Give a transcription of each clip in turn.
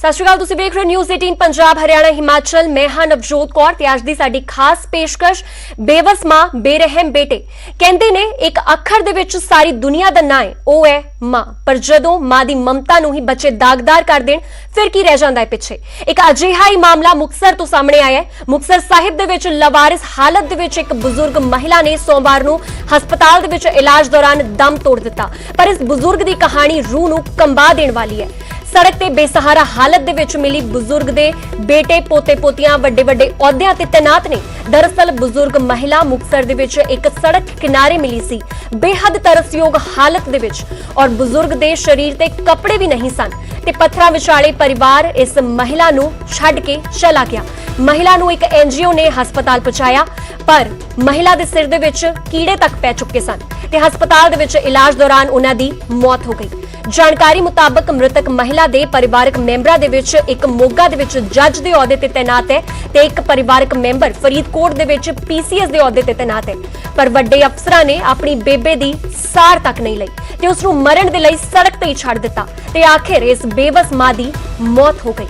सत श्री अकाल, तुसीं देख रहे हो न्यूज़ 18 पंजाब हरियाणा हिमाचल। मैं हां नवजोत कौर ते अज दी साडी खास पेशकश बेवस मां बेरहम बेटे। कहंदे ने एक अखर दे विच सारी दुनिया दा नां है, ओ है मां। पर जदों मां दी ममता नूं ही बच्चे दागदार कर देण फिर की रह जांदा है पिछे। एक अजिहा ही मामला मुक्तसर तो सामने आया है। मुक्तसर साहिब दे विच लवारिस हालत दे विच एक बुजुर्ग महिला ने सोमवार नूं हस्पताल दे विच इलाज दौरान दम तोड़ दिता। पर इस बुजुर्ग दी कहानी रूह नूं कंबा देण वाली है। सड़क ते बेसहारा हालत दे विच मिली बुजुर्ग दे बेटे पोते पोतियां वड्डे वड्डे अहुदियां ते तैनात ने। दरअसल बुजुर्ग महिला मुक्तसर दे विच एक सड़क किनारे मिली सी, बेहद तरसयोग हालत दे विच, और बुजुर्ग दे शरीर ते कपड़े भी नहीं सन ते पत्थरां विचाले परिवार इस महिला नूं छड्ड के चला गया। महिला नूं एक एनजीओ ने हस्पताल पहुंचाया, पर महिला दे सिर दे विच कीड़े तक पै चुके सन ते हस्पताल दे विच इलाज दौरान उन्हां दी मौत हो गई। जानकारी मुताबक मृतक महिला दे परिवारक मैंबरां दे विच एक मोगा दे विच जज दे अहुदे ते तैनात है ते एक परिवारक मैंबर फरीदकोट दे विच पीसीएस दे अहुदे ते तैनात है। पर वड्डे अफसरां ने अपनी बेबे दी सार तक नहीं लई ते उस नूं मरण दे लई सड़क ते ही छड्ड दिता ते आखिर इस बेबस मां दी मौत हो गई।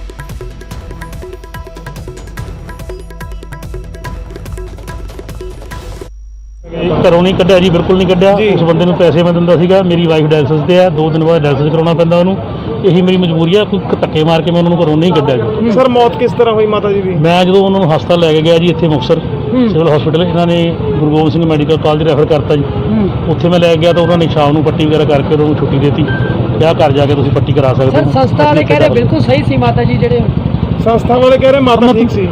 घरों नहीं कढ़िया जी, बिल्कुल नहीं कढ़िया। उस बंदे नूं पैसे मैं दिंदा सीगा, मेरी वाइफ डायलिसिस ते है, 2 दिन बाद डायलिसिस कराउणा पैंदा उहनूं। यही मेरी मजबूरी है, कोई धक्के मार के मैं उन्होंने घरों नहीं कढ़िया जी। सर मौत किस तरह हुई माता जी दी? मैं जो उन्होंने हस्पताल लैके गया जी, इत्थे मुक्तसर सिविल हॉस्पिटल, इन्होंने Guru Gobind Singh medical college refer करता जी। उत्थे मैं लै गया तो उन्होंने शाम को पट्टी वगैरह करके उन्होंने छुट्टी देती, क्या घर जाके तुसीं पट्टी करा सकते हो। संस्था वाले कह रहे बिल्कुल सही सी माता जी, जेडे संस्था वाले कह रहे माता ठीक सी।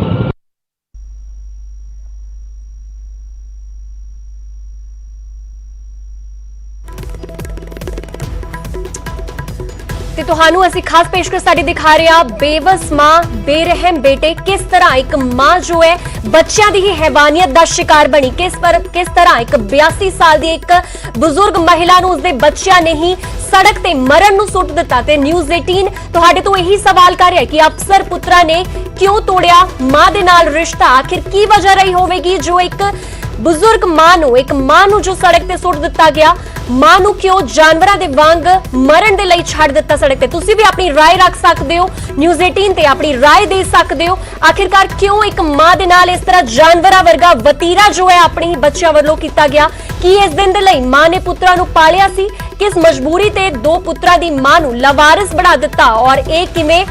ਤੇ ਤੁਹਾਨੂੰ ਅਸੀਂ ਖਾਸ ਪੇਸ਼ਕਸ਼ ਸਾਡੀ ਦਿਖਾ ਰਹੇ ਹਾਂ ਬੇਵਸ ਮਾਂ ਬੇਰਹਿਮ ਬੇਟੇ। ਕਿਸ ਤਰ੍ਹਾਂ ਇੱਕ ਮਾਂ ਜੋ ਹੈ ਬੱਚਿਆਂ ਦੀ ਹੀ ਹੈਵਾਨੀਅਤ ਦਾ ਸ਼ਿਕਾਰ ਬਣੀ, ਕਿਸ ਤਰ੍ਹਾਂ ਇੱਕ 82 ਸਾਲ ਦੀ ਇੱਕ ਬਜ਼ੁਰਗ ਮਹਿਲਾ ਨੂੰ ਉਸਦੇ ਬੱਚਿਆਂ ਨੇ ਹੀ ਸੜਕ ਤੇ ਮਰਨ ਨੂੰ ਸੁੱਟ ਦਿੱਤਾ। ਤੇ ਨਿਊਜ਼ 18 ਤੁਹਾਡੇ ਤੋਂ ਇਹੀ ਸਵਾਲ ਕਰ ਰਿਹਾ ਕਿ ਅਫਸਰ ਪੁੱਤਰਾਂ ਨੇ ਕਿਉਂ ਤੋੜਿਆ ਮਾਂ ਦੇ ਨਾਲ ਰਿਸ਼ਤਾ। ਆਖਿਰ ਕੀ ਵਜ੍ਹਾ ਰਹੀ ਹੋਵੇਗੀ ਜੋ ਇੱਕ बुजुर्ग मां नूं जो सड़क ते सुट दिता गया, मां नूं क्यों जानवरां दे वांग मरण दे लई छड्ड दिता सड़क ते। तुसीं भी अपनी राय रख सकदे हो, न्यूज़ 18 ते अपनी राय दे सकदे हो। आखिरकार क्यों एक मां दे नाल इस तरह जानवरां वर्गा वतीरा जो है अपने ही बच्चों वालों कीता गया। कि इस दिन दे लई मां ने पुत्तरां नूं पालिया सी, किस मजबूरी ते 2 पुत्तरां दी मां नूं लवारिस बना दिता, और इह किवें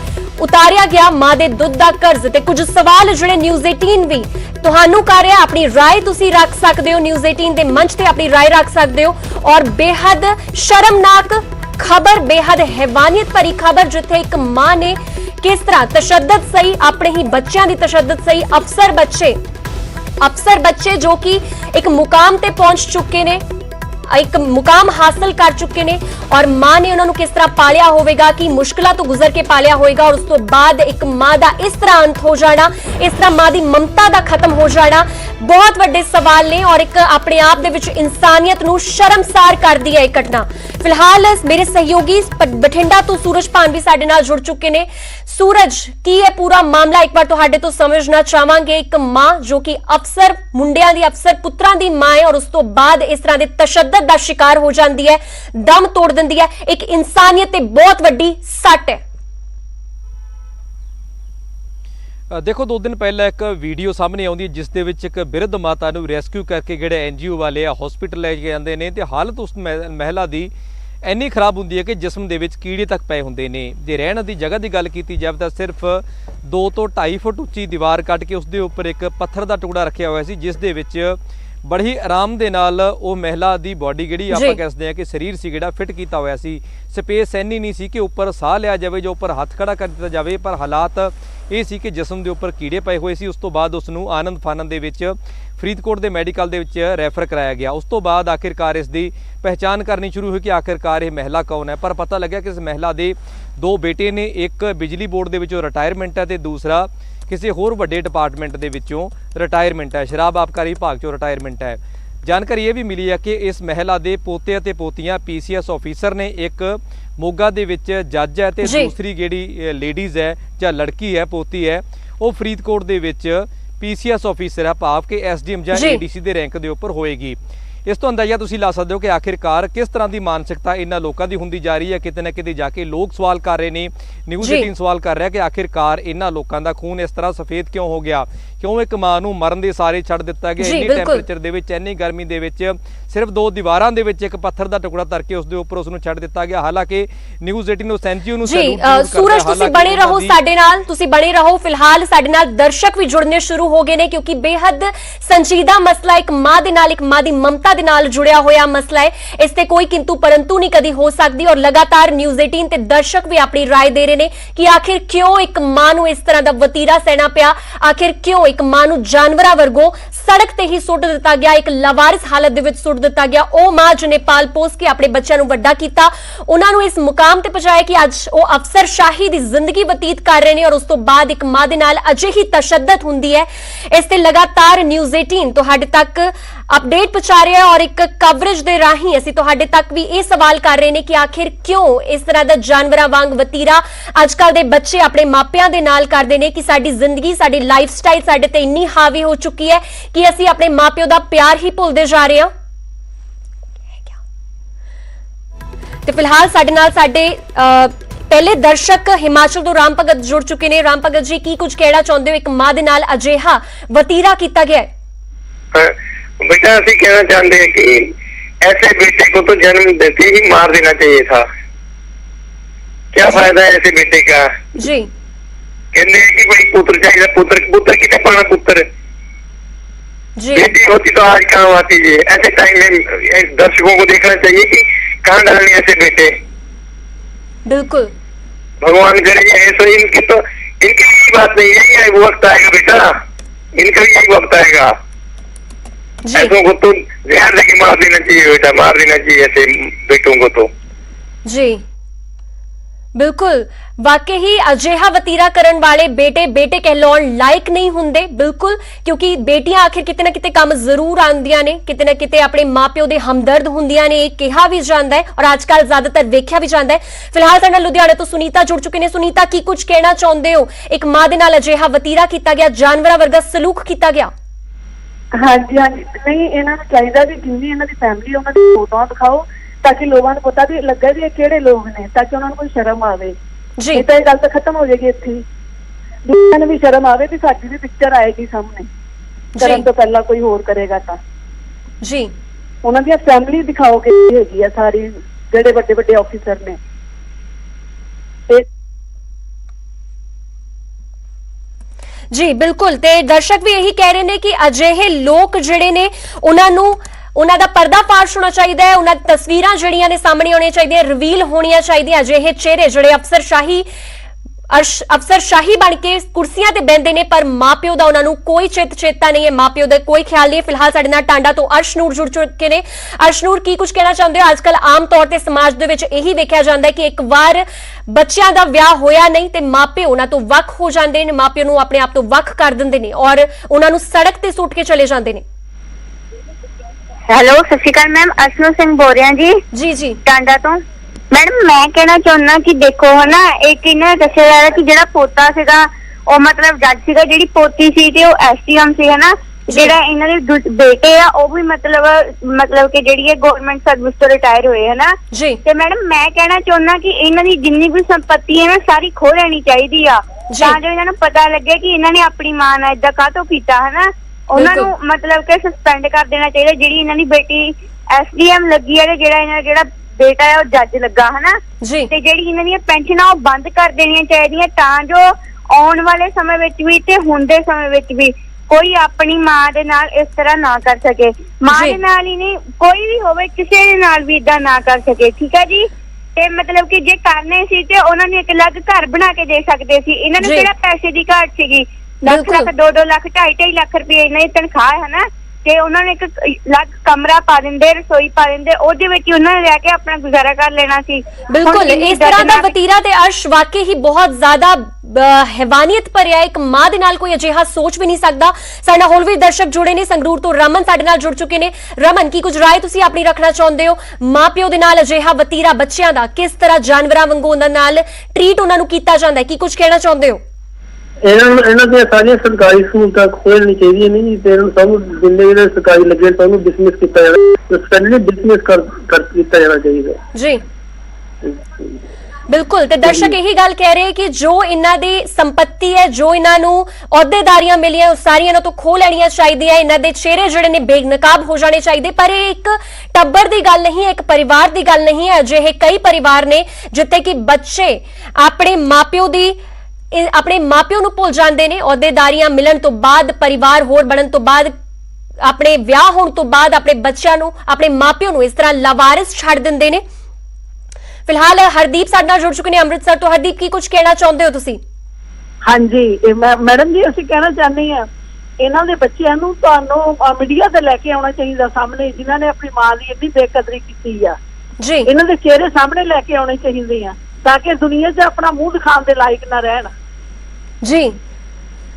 उतारिया गया मां दे दुध दा कर्ज। ते कुछ सवाल जिहड़े न्यूज़ 18 भी तुहानू कर रहा, अपनी राय तुसी रख सकते हो, न्यूज़ 18 दे मंच ते अपनी राय रख सकते हो। और बेहद शर्मनाक खबर, बेहद हैवानियत भरी खबर, जिथे एक मां ने किस तरह तशद्दद सही अपने ही बच्चों की तशद्दद सही अफसर बच्चे जो कि एक मुकाम ते पहुंच चुके ने, एक मुकाम हासिल कर चुके ने, और मां ने उन्होंने किस तरह पालिया होगा, कि मुश्किलों तो गुजर के पालिया होगा, और उस तो बाद एक मां का इस तरह अंत हो जाना, इस तरह मां की ममता का खत्म हो जाना बहुत वड्डे सवाल ने, और एक अपने आप दे विच इंसानियत नूं शर्मसार कर दी है एक घटना। फिलहाल मेरे सहयोगी बठिंडा तो सूरज भान भी साडे नाल जुड़ चुके ने। सूरज, की है पूरा मामला एक बार तुहाडे तो समझना चाहांगे। एक मां जो कि अफसर मुंडियां दी, अफसर पुत्रां दी मां है, और उस तो बाद इस तरह दे तशद्दद दा शिकार हो जाती है, दम तोड़ दिंदी है, एक इंसानियत ते बहुत वड्डी सट है। देखो 2 दिन पहले एक वीडियो सामने आउंदी है, जिस दे विच एक बिरध माता नूं रेस्क्यू करके जिहड़े एनजीओ वाले हॉस्पिटल ले जांदे ने, ते हालत उस महिला दी ਇੰਨੀ ਖਰਾਬ ਹੁੰਦੀ ਹੈ ਕਿ ਜਿਸਮ ਦੇ ਵਿੱਚ ਕੀੜੇ ਤੱਕ ਪਏ ਹੁੰਦੇ ਨੇ। ਜੇ ਰਹਿਣ ਦੀ ਜਗ੍ਹਾ ਦੀ ਗੱਲ ਕੀਤੀ ਜਾਵੇ ਤਾਂ ਸਿਰਫ 2 ਤੋਂ 2.5 ਫੁੱਟ ਉੱਚੀ ਦੀਵਾਰ ਕੱਟ ਕੇ ਉਸ ਦੇ ਉੱਪਰ ਇੱਕ ਪੱਥਰ ਦਾ ਟੁਕੜਾ ਰੱਖਿਆ ਹੋਇਆ ਸੀ, ਜਿਸ ਦੇ ਵਿੱਚ ਬੜੀ ਆਰਾਮ ਦੇ ਨਾਲ ਉਹ ਮਹਿਲਾ ਦੀ ਬਾਡੀ ਜਿਹੜੀ ਆਪਾਂ ਕਹਿੰਦੇ ਆ ਕਿ ਸਰੀਰ ਸੀ ਜਿਹੜਾ ਫਿੱਟ ਕੀਤਾ ਹੋਇਆ ਸੀ। ਸਪੇਸ ਇੰਨੀ ਨਹੀਂ ਸੀ ਕਿ ਉੱਪਰ ਸਾਹ ਲਿਆ ਜਾਵੇ, ਜੋ ਉੱਪਰ ਹੱਥ ਖੜਾ ਕਰ ਦਿੱਤਾ ਜਾਵੇ, ਪਰ ਹਾਲਾਤ ਇਹ ਸੀ ਕਿ ਜਿਸਮ ਦੇ ਉੱਪਰ ਕੀੜੇ ਪਏ ਹੋਏ ਸੀ। ਉਸ ਤੋਂ ਬਾਅਦ ਉਸ ਨੂੰ ਆਨੰਦ ਫਾਨਨ ਦੇ ਵਿੱਚ ਫਰੀਦਕੋਟ ਦੇ ਮੈਡੀਕਲ ਦੇ ਵਿੱਚ ਰੈਫਰ कराया गया। उस तो बाद आखिरकार इसकी पहचान करनी शुरू हुई कि आखिरकार ये महिला कौन है, पर पता लग्या कि इस महिला के 2 बेटे ने, एक बिजली बोर्ड के विचों रिटायरमेंट है, तो दूसरा किसी होर वड्डे डिपार्टमेंट के विचों रिटायरमेंट है, शराब आबकारी विभाग चों रिटायरमेंट है। जानकारी ये भी मिली है कि इस महिला के पोते ते पोतियां PCS ऑफिसर ने, एक मोगा दे विच जज है, तो दूसरी जिहड़ी लेडीज़ है जां लड़की है, पोती है, वो फरीदकोट दे विच PCS ऑफिसर है, भाव कि SDM ਜਾਂ ADC ਦੇ रैंक के उपर होएगी। ਇਸ ਤੋਂ ਅੰਦਾਜ਼ਾ ਤੁਸੀਂ ਲਾ ਸਕਦੇ ਹੋ ਕਿ ਆਖਿਰਕਾਰ ਕਿਸ ਤਰ੍ਹਾਂ ਦੀ ਮਾਨਸਿਕਤਾ ਇਹਨਾਂ ਲੋਕਾਂ ਦੀ ਹੁੰਦੀ ਜਾ ਰਹੀ ਹੈ। ਕਿਤੇ ਨਾ ਕਿਤੇ ਜਾ ਕੇ ਲੋਕ ਸਵਾਲ ਕਰ ਰਹੇ ਨੇ, ਨਿਊਜ਼ 18 ਸਵਾਲ ਕਰ ਰਿਹਾ ਕਿ ਆਖਿਰਕਾਰ ਇਹਨਾਂ ਲੋਕਾਂ ਦਾ ਖੂਨ ਇਸ ਤਰ੍ਹਾਂ ਸਫੇਦ ਕਿਉਂ ਹੋ ਗਿਆ, ਕਿਉਂ ਇੱਕ ਮਾਂ ਨੂੰ ਮਰਨ ਦੇ ਸਾਰੇ ਛੱਡ ਦਿੱਤਾ ਗਿਆ। ਇੰਨੀ ਟੈਂਪਰੇਚਰ ਦੇ ਵਿੱਚ, ਇੰਨੀ ਗਰਮੀ ਦੇ ਵਿੱਚ ਸਿਰਫ 2 ਦੀਵਾਰਾਂ ਦੇ ਵਿੱਚ ਇੱਕ ਪੱਥਰ ਦਾ ਟੁਕੜਾ ਧਰ ਕੇ ਉਸ ਦੇ ਉੱਪਰ ਉਸ ਨੂੰ ਛੱਡ ਦਿੱਤਾ ਗਿਆ। ਹਾਲਾਂਕਿ ਨਿਊਜ਼ 18 ਨੂੰ ਐਨਜੀਓ ਨੂੰ ਸੈਲੂਟ ਕਰਦਾ। ਸੂਰਜ ਤੁਸੀਂ ਬਣੇ ਰਹੋ ਸਾਡੇ ਨਾਲ, ਤੁਸੀਂ ਬਣੇ ਰਹੋ। ਫਿਲਹਾਲ ਸਾਡੇ ਨਾਲ ਦਰਸ਼ਕ ਵੀ ਜੁੜਨੇ ਸ਼ੁਰੂ ਹੋ ਗਏ ਨੇ ਕਿਉਂਕਿ ਬੇहद ਸੰਜੀਦਾ ਮਸਲਾ, ਇੱਕ ਮਾਂ ਦੇ ਨਾਲ, ਇੱਕ ਮਾਂ ਦੀ ਮਮਤਾ ਦੇ ਨਾਲ ਜੁੜਿਆ ਹੋਇਆ ਮਸਲਾ ਹੈ। ਇਸ ਤੇ ਕੋਈ ਕਿੰਤੂ ਪਰੰਤੂ ਨਹੀਂ ਕਦੀ ਹੋ ਸਕਦੀ ਔਰ ਲਗਾਤਾਰ ਨਿਊਜ਼ 18 ਤੇ ਦਰਸ਼ਕ ਵੀ ਆਪਣੀ ਰਾਏ ਦੇ ਰਹੇ ਨੇ ਕਿ ਆਖਿਰ ਕਿਉਂ ਇੱਕ ਮਾਂ ਨੂੰ ਇਸ ਤਰ੍ਹਾਂ ਦਾ ਵਤੀਰਾ ਸਹਿਣਾ ਪਿਆ, ਆਖਿਰ ਕਿਉਂ ਇੱਕ ਮਾਂ ਨੂੰ ਜਾਨਵਰਾਂ ਵਰਗੋਂ ਸੜਕ ਤੇ ਹੀ ਸੁੱਟ ਦਿੱਤਾ ਗਿਆ, ਇੱਕ ਲਾਵਾਰਿਸ ਹਾਲਤ ਦੇ ਵਿੱਚ ਸੁੱਟ ਦਿੱਤਾ ਗਿਆ। ਉਹ ਮਾਂ ਜਿਹਨੇ ਪਾਲ ਪੋਸ ਕੇ ਆਪਣੇ ਬੱਚਿਆਂ ਨੂੰ ਵੱਡਾ ਕੀਤਾ, ਉਹਨਾਂ ਨੂੰ ਇਸ ਮੁਕਾਮ ਤੇ ਪਹੁੰਚਾਇਆ ਕਿ ਅੱਜ ਉਹ ਅਫਸਰਸ਼ਾਹੀ ਦੀ ਜ਼ਿੰਦਗੀ ਬਤੀਤ ਕਰ ਰਹੇ ਨੇ ਔਰ ਉਸ ਤੋਂ ਬਾਅਦ ਇੱਕ ਮਾਂ ਦੇ ਨਾਲ ਅਜਿਹੀ ਤਸ਼ੱਦਦ ਹੁੰਦੀ ਹੈ। ਇਸ ਤੇ ਲਗਾਤਾਰ ਨਿਊਜ਼ 18 ਤੁਹਾਡੇ ਤੱਕ ਅਪਡੇਟ ਪਹੁੰਚਾ ਰਿਹਾ ਔਰ ਇੱਕ ਕਵਰੇਜ ਦੇ ਰਾਹੀਂ ਅਸੀਂ ਤੁਹਾਡੇ ਤੱਕ ਵੀ ਇਹ ਸਵਾਲ ਕਰ ਰਹੇ ਨੇ ਕਿ ਆਖਿਰ ਕਿਉਂ ਇਸ ਤਰ੍ਹਾਂ ਦਾ ਜਾਨਵਰਾਂ ਵਾਂਗ ਵਤੀਰਾ ਅੱਜਕੱਲ ਦੇ ਬੱਚੇ ਆਪਣੇ ਮਾਪਿਆਂ ਦੇ ਨਾਲ ਕਰਦੇ ਨੇ ਕਿ ਸਾਡੀ ਜ਼ਿੰਦਗੀ, ਸਾਡੀ ਲਾਈਫ ਸਟਾਈਲ ਸਾਡੇ ਤੇ ਇੰਨੀ ਹਾਵੀ ਹੋ ਚੁੱਕੀ ਹੈ ਕਿ ਅਸੀਂ ਆਪਣੇ ਮਾਪਿਓ ਦਾ ਪਿਆਰ ਹੀ ਭੁੱਲਦੇ ਜਾ ਰਹੇ ਹਾਂ। ਤੇ ਫਿਲਹਾਲ ਸਾਡੇ ਨਾਲ ਸਾਡੇ ਪਹਿਲੇ ਦਰਸ਼ਕ ਹਿਮਾਚਲ ਤੋਂ ਰਾਮ ਭਗਤ ਜੁੜ ਚੁੱਕੇ ਨੇ। ਰਾਮ ਭਗਤ ਜੀ, ਕੀ ਕੁਝ ਕਹਿਣਾ ਚਾਹੁੰਦੇ ਹੋ? ਇੱਕ ਮਾਂ ਦੇ ਨਾਲ ਅਜਿਹਾ ਵਤੀਰਾ ਕੀਤਾ ਗਿਆ है। बेटा ऐसे कहना चाहते हैं कि ऐसे बेटे को तो जन्म देते ही मार देना चाहिए था। क्या फायदा है ऐसे बेटे का? जी कहते हैं कि भाई पुत्र चाहिए, पुत्र की पाना पुत्र, जी बेटी होती तो आज काम आती है। ऐसे टाइम में दर्शकों को देखना चाहिए कि कहाँ डालने ऐसे बेटे। बिल्कुल, भगवान करे ऐसा, इनकी तो इनकी यही बात नहीं है, यही वक्त आएगा बेटा, इनका भी यही वक्त आएगा। ऐसों को तो ध्यान रख के मार देना चाहिए बेटा, मार देना चाहिए ऐसे बेटों को तो। जी बिल्कुल, वाकई ही अजिहा वतीरा करन वाले बेटे बेटे कहलाउण लायक नहीं हुंदे। बिल्कुल, क्योंकि बेटियां आखिर किते ना किते काम जरूर आंदियां ने, किते ना किते अपने मापिओ दे हमदर्द हुंदियां ने, ये कहा भी जांदा है और आजकल ज्यादातर वेख्या भी जांदा है। फिलहाल साडे नाल लुधियाणे तो सुनीता जुड़ चुके ने। सुनीता, की कुछ कहना चाहुंदे हो? एक मां दे नाल अजिहा वतीरा कीता गया, जानवरां वर्गा सलूक कीता गया। हाँ जी नहीं, इन्होंने चाहिए भी जिन्नी इन्हों की फैमिली उन्होंने फोटो दिखाओ ताकि लोगों को पता भी लगे भी किहड़े लोग ने, ताकि उन्होंने कोई शर्म आवे। नहीं तो ये गल तो खत्म हो जाएगी इत्थे, दूसरिਆਂ ਨੂੰ भी शर्म आवे भी साडी भी पिक्चर आएगी सामने करन तो पहला कोई होर करेगा ता जी उन्हों दी फैमिली दिखाओ कि हैगी है सारी, जेडे बड़े बड़े ऑफिसर ने। जी बिल्कुल, ते दर्शक भी यही कह रहे हैं कि अजिहे लोग जिहड़े ने उन्हां दा पर्दाफाश होना चाहिए है, उन्हां दी तस्वीरां जिहड़ियां ने सामने आउणियां चाहिए, रिवील होणियां चाहिए। अजिहे चेहरे जिहड़े अफसरशाही बन के कुर्सियां ते बहिंदे ने पर मापिओ दा उन्हां नूं कोई चेता नहीं है, मापिओ दा कोई ख्याल नहीं है। फिलहाल साडे नाल टांडा तो अर्शनूर जुड़ चुके ने। अर्शनूर, की कुछ कहना चाहुंदे हो? अजकल आम तौर ते समाज दे विच यही वेखिया जांदा है कि एक वार बच्चियां दा विआह होया नहीं ते मापिओ उन्हां तो वख हो जांदे ने, मापिओ नूं अपने आप तो वख कर दिंदे ने और उन्हां नूं सड़क ते सुੱਟ के चले जांदे ने। हेलो, सत श्री अकाल मैम, अर्शनूर सिंह बोल रहे हैं जी। जी जी, टांडा तो मैडम मैं कहना चाहना कि देखो है ना, एक इन्हें दਸਿਆ जा रहा कि ਜਿਹੜਾ ਪੋਤਾ ਸੀਗਾ ਉਹ ਮਤਲਬ ਜੱਜ ਸੀਗਾ, ਜਿਹੜੀ ਪੋਤੀ ਸੀ ਤੇ ਉਹ ਐਸਟੀਐਮ ਸੀ, ਹੈ ਨਾ। ਜਿਹੜਾ ਇਹਨਾਂ ਦੇ ਬੇਟੇ ਆ ਉਹ ਵੀ ਮਤਲਬ ਕਿ ਜਿਹੜੀ ਹੈ ਗਵਰਨਮੈਂਟ ਸਰਵਿਸ ਤੋਂ ਰਿਟਾਇਰ ਹੋਏ, ਹੈ ਨਾ ਜੀ। ਤੇ ਮੈਡਮ ਮੈਂ ਕਹਿਣਾ ਚਾਹੁੰਦਾ ਕਿ ਇਹਨਾਂ ਦੀ ਜਿੰਨੀ ਵੀ ਸੰਪत्ति ਹੈ ਨਾ ਸਾਰੀ ਖੋਹ ਲੈਣੀ ਚਾਹੀਦੀ ਆ, ਤਾਂ ਜੋ ਇਹਨਾਂ ਨੂੰ ਪਤਾ ਲੱਗੇ ਕਿ ਇਹਨਾਂ ਨੇ ਆਪਣੀ ਮਾਂ ਨਾਲ ਏਦਾਂ ਕਾਹਤੋਂ ਕੀਤਾ, ਹੈ ਨਾ। ਉਹਨਾਂ ਨੂੰ ਮਤਲਬ ਕਿ ਸਸਪੈਂਡ ਕਰ ਦੇਣਾ ਚਾਹੀਦਾ। ਜਿਹੜੀ ਇਹਨਾਂ ਦੀ ਬੇਟੀ ਐਸਡੀਐਮ ਲੱਗੀ ਹੈ ਤੇ ਜਿਹੜਾ ਬੇਟਾ ਹੈ ਉਹ ਜੱਜ ਲੱਗਾ, ਹਨਾ। ਤੇ ਜਿਹੜੀ ਇਹਨਾਂ ਦੀਆਂ ਪੈਨਸ਼ਨਾਂ ਉਹ ਬੰਦ ਕਰ ਦੇਣੀਆਂ ਚਾਹੀਦੀਆਂ ਤਾਂ ਜੋ ਆਉਣ ਵਾਲੇ ਸਮੇਂ ਵਿੱਚ ਵੀ ਤੇ ਹੁਣ ਦੇ ਸਮੇਂ ਵਿੱਚ ਵੀ ਕੋਈ ਆਪਣੀ ਮਾਂ ਦੇ ਨਾਲ ਇਸ ਤਰ੍ਹਾਂ ਨਾ ਕਰ ਸਕੇ। ਮਾਂ ਦੇ ਨਾਲ ਹੀ ਨਹੀਂ, ਕੋਈ ਵੀ ਹੋਵੇ ਕਿਸੇ ਦੇ ਨਾਲ ਵੀ ਏਦਾਂ ਨਾ ਕਰ ਸਕੇ, ਠੀਕ ਹੈ ਜੀ। ਤੇ ਮਤਲਬ ਕਿ ਜੇ ਕਰਨੇ ਸੀ ਤੇ ਉਹਨਾਂ ਨੂੰ ਇੱਕ ਅਲੱਗ ਘਰ ਬਣਾ ਕੇ ਦੇ ਸਕਦੇ ਸੀ। ਇਹਨਾਂ ਨੂੰ ਕਿਹੜਾ ਪੈਸੇ ਦੀ ਘਾਟ ਸੀਗੀ? ਲੱਖ 2-2 ਲੱਖ 2.5 ਲੱਖ ਰੁਪਏ ਇਹਨਾਂ ਦੀ ਤਨਖਾਹ ਹੈ ਨਾ, ਤੇ ਉਹਨਾਂ ਨੇ ਇੱਕ ਅਲੱਗ ਕਮਰਾ ਪਾ ਦਿੰਦੇ, ਰਸੋਈ ਪਾ ਦਿੰਦੇ, ਉਹਦੇ ਵਿੱਚ ਉਹਨਾਂ ਨੇ ਰਹਿ ਕੇ ਆਪਣਾ ਗੁਜ਼ਾਰਾ ਕਰ ਲੈਣਾ ਸੀ। बिल्कुल, इस तरह का वतीरा ते अर्श वाकई ही बहुत ज्यादा हैवानियत भरिया, एक मां दे नाल कोई अजिहा सोच भी नहीं सकदा। साडे नाल होर भी दर्शक जुड़े ने। संगरूर तो रमन साडे नाल जुड़ चुके ने। रमन, की कुछ राय तुसीं अपनी रखना चाहुंदे हो? मां पिओ दे नाल अजिहा वतीरा बच्चियां दा किस तरह जानवरां वांगू उन्हां नाल ट्रीट उन्हां नूं कीता जांदा है, की कुछ कहना चाहुंदे हो? ਇਹਨਾਂ ਦੀਆਂ ਸਾਰੀਆਂ ਸਰਕਾਰੀ ਸਹੂਲਤਾਂ ਖੋਲ੍ਹਣੀ ਚਾਹੀਦੀਆਂ ਨੇ ਜੀ, ਤੇ ਇਹਨਾਂ ਨੂੰ ਸਭ ਜਿੰਨੇ ਜਿਹੜੇ ਸਰਕਾਰੀ ਲੱਗੇ ਸਭ ਨੂੰ ਡਿਸਮਿਸ ਕੀਤਾ ਜਾਣਾ, ਸਸਪੈਂਡਡ ਡਿਸਮਿਸ ਕਰ ਕੀਤਾ ਜਾਣਾ ਚਾਹੀਦਾ ਜੀ। ਬਿਲਕੁਲ, ਤੇ ਦਰਸ਼ਕ ਇਹੀ ਗੱਲ ਕਹਿ ਰਹੇ ਕਿ ਜੋ ਇਹਨਾਂ ਦੀ ਸੰਪत्ति ਹੈ, ਜੋ ਇਹਨਾਂ ਨੂੰ ਅਹੁਦੇਦਾਰੀਆਂ ਮਿਲੀਆਂ, ਉਹ ਸਾਰੀਆਂ ਇਹਨਾਂ ਤੋਂ ਖੋਹ ਲੈਣੀਆਂ ਚਾਹੀਦੀਆਂ। ਇਹਨਾਂ ਦੇ ਚਿਹਰੇ ਜਿਹੜੇ ਨੇ ਬੇਨਕਾਬ ਹੋ ਜਾਣੇ ਚਾਹੀਦੇ। ਪਰ ਇਹ ਇੱਕ ਟੱਬਰ ਦੀ ਗੱਲ ਨਹੀਂ ਹੈ, ਇੱਕ ਪਰਿਵਾਰ ਦੀ ਗੱਲ ਨਹੀਂ ਹੈ। ਅਜਿਹੇ ਕਈ ਪਰਿਵਾਰ ਨੇ ਜਿੱਥੇ ਕਿ ਬੱਚੇ ਆਪਣੇ ਮਾਪਿਓ ਨੂੰ ਭੁੱਲ ਜਾਂਦੇ ਨੇ। ਅਹੁਦੇਦਾਰੀਆਂ ਮਿਲਣ ਤੋਂ ਬਾਅਦ, ਪਰਿਵਾਰ ਹੋਰ ਬਣਨ ਤੋਂ ਬਾਅਦ, ਆਪਣੇ ਵਿਆਹ ਹੋਣ ਤੋਂ ਬਾਅਦ ਆਪਣੇ ਬੱਚਿਆਂ ਨੂੰ, ਆਪਣੇ ਮਾਪਿਓ ਨੂੰ ਇਸ ਤਰ੍ਹਾਂ ਲਾਵਾਰਿਸ ਛੱਡ ਦਿੰਦੇ ਨੇ। ਫਿਲਹਾਲ ਹਰਦੀਪ ਸਾਡੇ ਨਾਲ ਜੁੜ ਚੁੱਕੇ ਨੇ ਅੰਮ੍ਰਿਤਸਰ ਤੋਂ। ਹਰਦੀਪ, ਕੀ ਕੁਝ ਕਹਿਣਾ ਚਾਹੁੰਦੇ ਹੋ ਤੁਸੀਂ? ਹਾਂਜੀ ਮੈਡਮ ਜੀ, ਅਸੀਂ ਕਹਿਣਾ ਚਾਹੁੰਦੇ ਹਾਂ ਇਹਨਾਂ ਦੇ ਬੱਚਿਆਂ ਨੂੰ ਤੁਹਾਨੂੰ ਮੀਡੀਆ ਤੇ ਲੈ ਕੇ ਆਉਣਾ ਚਾਹੀਦਾ ਸਾਹਮਣੇ, ਜਿਨ੍ਹਾਂ ਨੇ ਆਪਣੀ ਮਾਂ ਦੀ ਇੰਨੀ ਬੇਕਦਰੀ ਕੀਤੀ ਆ ਜੀ। ਇਹਨਾਂ ਦੇ ਚਿਹਰੇ ਸਾਹਮਣੇ ਲੈ ਕੇ ਆਉਣੇ ਚਾਹੀਦੇ ਆ ਤਾਂ ਕਿ ਦੁਨੀਆ 'ਚ ਆਪਣਾ ਮੂੰਹ ਦਿਖਾਉਣ ਦੇ ਲਾਇਕ ਨਾ ਰਹਿਣ। ਜੀ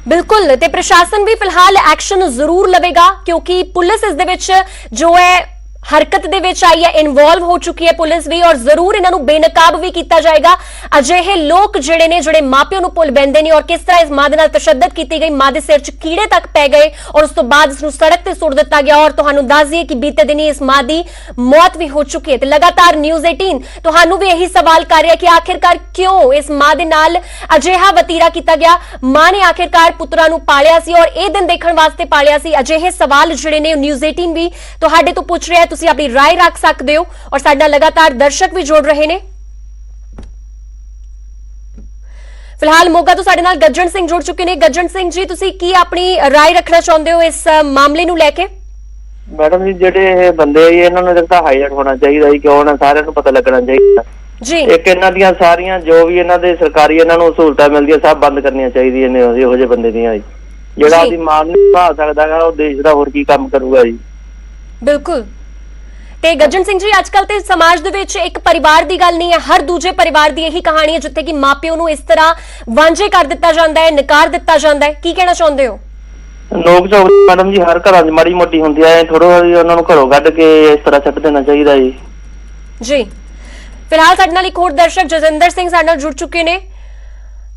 ਬਿਲਕੁਲ, ਤੇ ਪ੍ਰਸ਼ਾਸਨ ਵੀ ਫਿਲਹਾਲ ਐਕਸ਼ਨ ਜ਼ਰੂਰ ਲਵੇਗਾ ਕਿਉਂਕਿ ਪੁਲਿਸ ਇਸ ਦੇ ਵਿੱਚ ਜੋ ਹੈ ਹਰਕਤ ਦੇ ਵਿੱਚ ਆਈ ਹੈ, ਇਨਵੋਲਵ ਹੋ ਚੁੱਕੀ ਹੈ ਪੁਲਿਸ ਵੀ, ਔਰ ਜ਼ਰੂਰ ਇਹਨਾਂ ਨੂੰ ਬੇਨਕਾਬ ਵੀ ਕੀਤਾ ਜਾਏਗਾ। ਅਜਿਹੇ ਲੋਕ ਜਿਹੜੇ ਨੇ, ਜਿਹੜੇ ਮਾਪਿਆਂ ਨੂੰ ਭੁੱਲ ਬੈਂਦੇ ਨੇ, ਔਰ ਕਿਸ ਤਰ੍ਹਾਂ ਇਸ ਮਾਂ ਦੇ ਨਾਲ ਤਸ਼ੱਦਦ ਕੀਤੀ ਗਈ, ਮਾਂ ਦੇ ਸਿਰ 'ਚ ਕੀੜੇ ਤੱਕ ਪੈ ਗਏ ਔਰ ਉਸ ਤੋਂ ਬਾਅਦ ਇਸ ਨੂੰ ਸੜਕ ਤੇ ਸੁੱਟ ਦਿੱਤਾ ਗਿਆ। ਔਰ ਤੁਹਾਨੂੰ ਦੱਸ ਦਈਏ ਕਿ ਬੀਤੇ ਦਿਨੀ ਇਸ ਮਾਂ ਦੀ ਮੌਤ ਵੀ ਹੋ ਚੁੱਕੀ ਹੈ। ਤੇ ਲਗਾਤਾਰ ਨਿਊਜ਼ 18 ਤੁਹਾਨੂੰ ਵੀ ਇਹੀ ਸਵਾਲ ਕਰ ਰਿਹਾ ਕਿ ਆਖਿਰਕਾਰ ਕਿਉਂ ਇਸ ਮਾਂ ਦੇ ਨਾਲ ਅਜਿਹਾ ਵਤੀਰਾ ਕੀਤਾ ਗਿਆ। ਮਾਂ ਨੇ ਆਖਿਰਕਾਰ ਪੁੱਤਰਾਂ ਨੂੰ ਪਾਲਿਆ ਸੀ ਔਰ ਇਹ ਦਿਨ ਦੇਖਣ ਵਾਸਤੇ ਪਾਲਿਆ ਸੀ। ਅਜਿਹੇ ਸਵਾਲ ਜਿਹੜੇ ਨੇ ਨਿਊਜ਼ 18 ਵੀ ਤੁਹਾਡੇ ਤੋਂ ਪੁੱਛ ਰਿਹਾ। ਤੁਸੀਂ ਆਪਣੀ ਰਾਏ ਰੱਖ ਸਕਦੇ ਹੋ ਔਰ ਸਾਡੇ ਨਾਲ ਲਗਾਤਾਰ ਦਰਸ਼ਕ ਵੀ ਜੁੜ ਰਹੇ ਨੇ। ਫਿਲਹਾਲ ਮੋਗਾ ਤੋਂ ਸਾਡੇ ਨਾਲ ਗੱਜਣ ਸਿੰਘ ਜੁੜ ਚੁੱਕੇ ਨੇ। ਗੱਜਣ ਸਿੰਘ ਜੀ, ਤੁਸੀਂ ਕੀ ਆਪਣੀ ਰਾਏ ਰੱਖਣਾ ਚਾਹੁੰਦੇ ਹੋ ਇਸ ਮਾਮਲੇ ਨੂੰ ਲੈ ਕੇ? ਮੈਡਮ ਜੀ, ਜਿਹੜੇ ਇਹ ਬੰਦੇ ਇਹਨਾਂ ਨੂੰ ਤਾਂ ਹਾਈਲਾਈਟ ਹੋਣਾ ਚਾਹੀਦਾ ਜੀ, ਕਿਉਂ ਨਾ ਸਾਰਿਆਂ ਨੂੰ ਪਤਾ ਲੱਗਣਾ ਚਾਹੀਦਾ ਜੀ। ਇੱਕ ਇਹਨਾਂ ਦੀਆਂ ਸਾਰੀਆਂ ਜੋ ਵੀ ਇਹਨਾਂ ਦੇ ਸਰਕਾਰੀ ਇਹਨਾਂ ਨੂੰ ਸਹੂਲਤਾਂ ਮਿਲਦੀਆਂ ਸਭ ਬੰਦ ਕਰਨੀਆਂ ਚਾਹੀਦੀਆਂ ਨੇ ਇਹੋ ਜਿਹੇ ਬੰਦੇ ਦੀਆਂ ਜੀ। ਜਿਹੜਾ ਆਪਣੀ ਮਾਂ ਨੂੰ ਨਿਭਾ ਸਕਦਾ ਹੈ ਉਹ ਦੇਸ਼ ਦਾ ਹੋਰ ਕੀ ਕੰਮ ਕਰੂਗਾ ਜੀ। ਬਿਲਕੁਲ, ਤੇ ਗੱਜਣ ਸਿੰਘ ਜੀ, ਅੱਜ ਕੱਲ ਤੇ ਸਮਾਜ ਦੇ ਵਿੱਚ ਇੱਕ ਪਰਿਵਾਰ ਦੀ ਗੱਲ ਨਹੀਂ ਹੈ, ਹਰ ਦੂਜੇ ਪਰਿਵਾਰ ਦੀ ਇਹੀ ਕਹਾਣੀ ਹੈ ਜਿੱਥੇ ਕਿ ਮਾਪਿਓ ਨੂੰ ਇਸ ਤਰ੍ਹਾਂ ਵਾਂਝੇ ਕਰ ਦਿੱਤਾ ਜਾਂਦਾ ਹੈ, ਨਕਾਰ ਦਿੱਤਾ ਜਾਂਦਾ ਹੈ। ਕੀ ਕਹਿਣਾ ਚਾਹੁੰਦੇ ਹੋ? ਲੋਕ ਝੋਕ ਮੈਡਮ ਜੀ ਹਰ ਘਰਾਂ 'ਚ ਮਾੜੀ ਮੋਟੀ ਹੁੰਦੀ ਹੈ, ਥੋੜਾ ਉਹਨਾਂ ਨੂੰ ਘਰੋਂ ਕੱਢ ਕੇ ਇਸ ਤਰ੍ਹਾਂ ਛੱਡ ਦੇਣਾ ਚਾਹੀਦਾ ਜੀ। ਜੀ ਫਿਲਹਾਲ ਸਾਡੇ ਨਾਲ ਇੱਕ ਹੋਰ ਦਰਸ਼ਕ ਜਤਿੰਦਰ ਸਿੰਘ ਸਾਡੇ ਨਾਲ ਜੁੜ ਚੁੱਕੇ ਨੇ,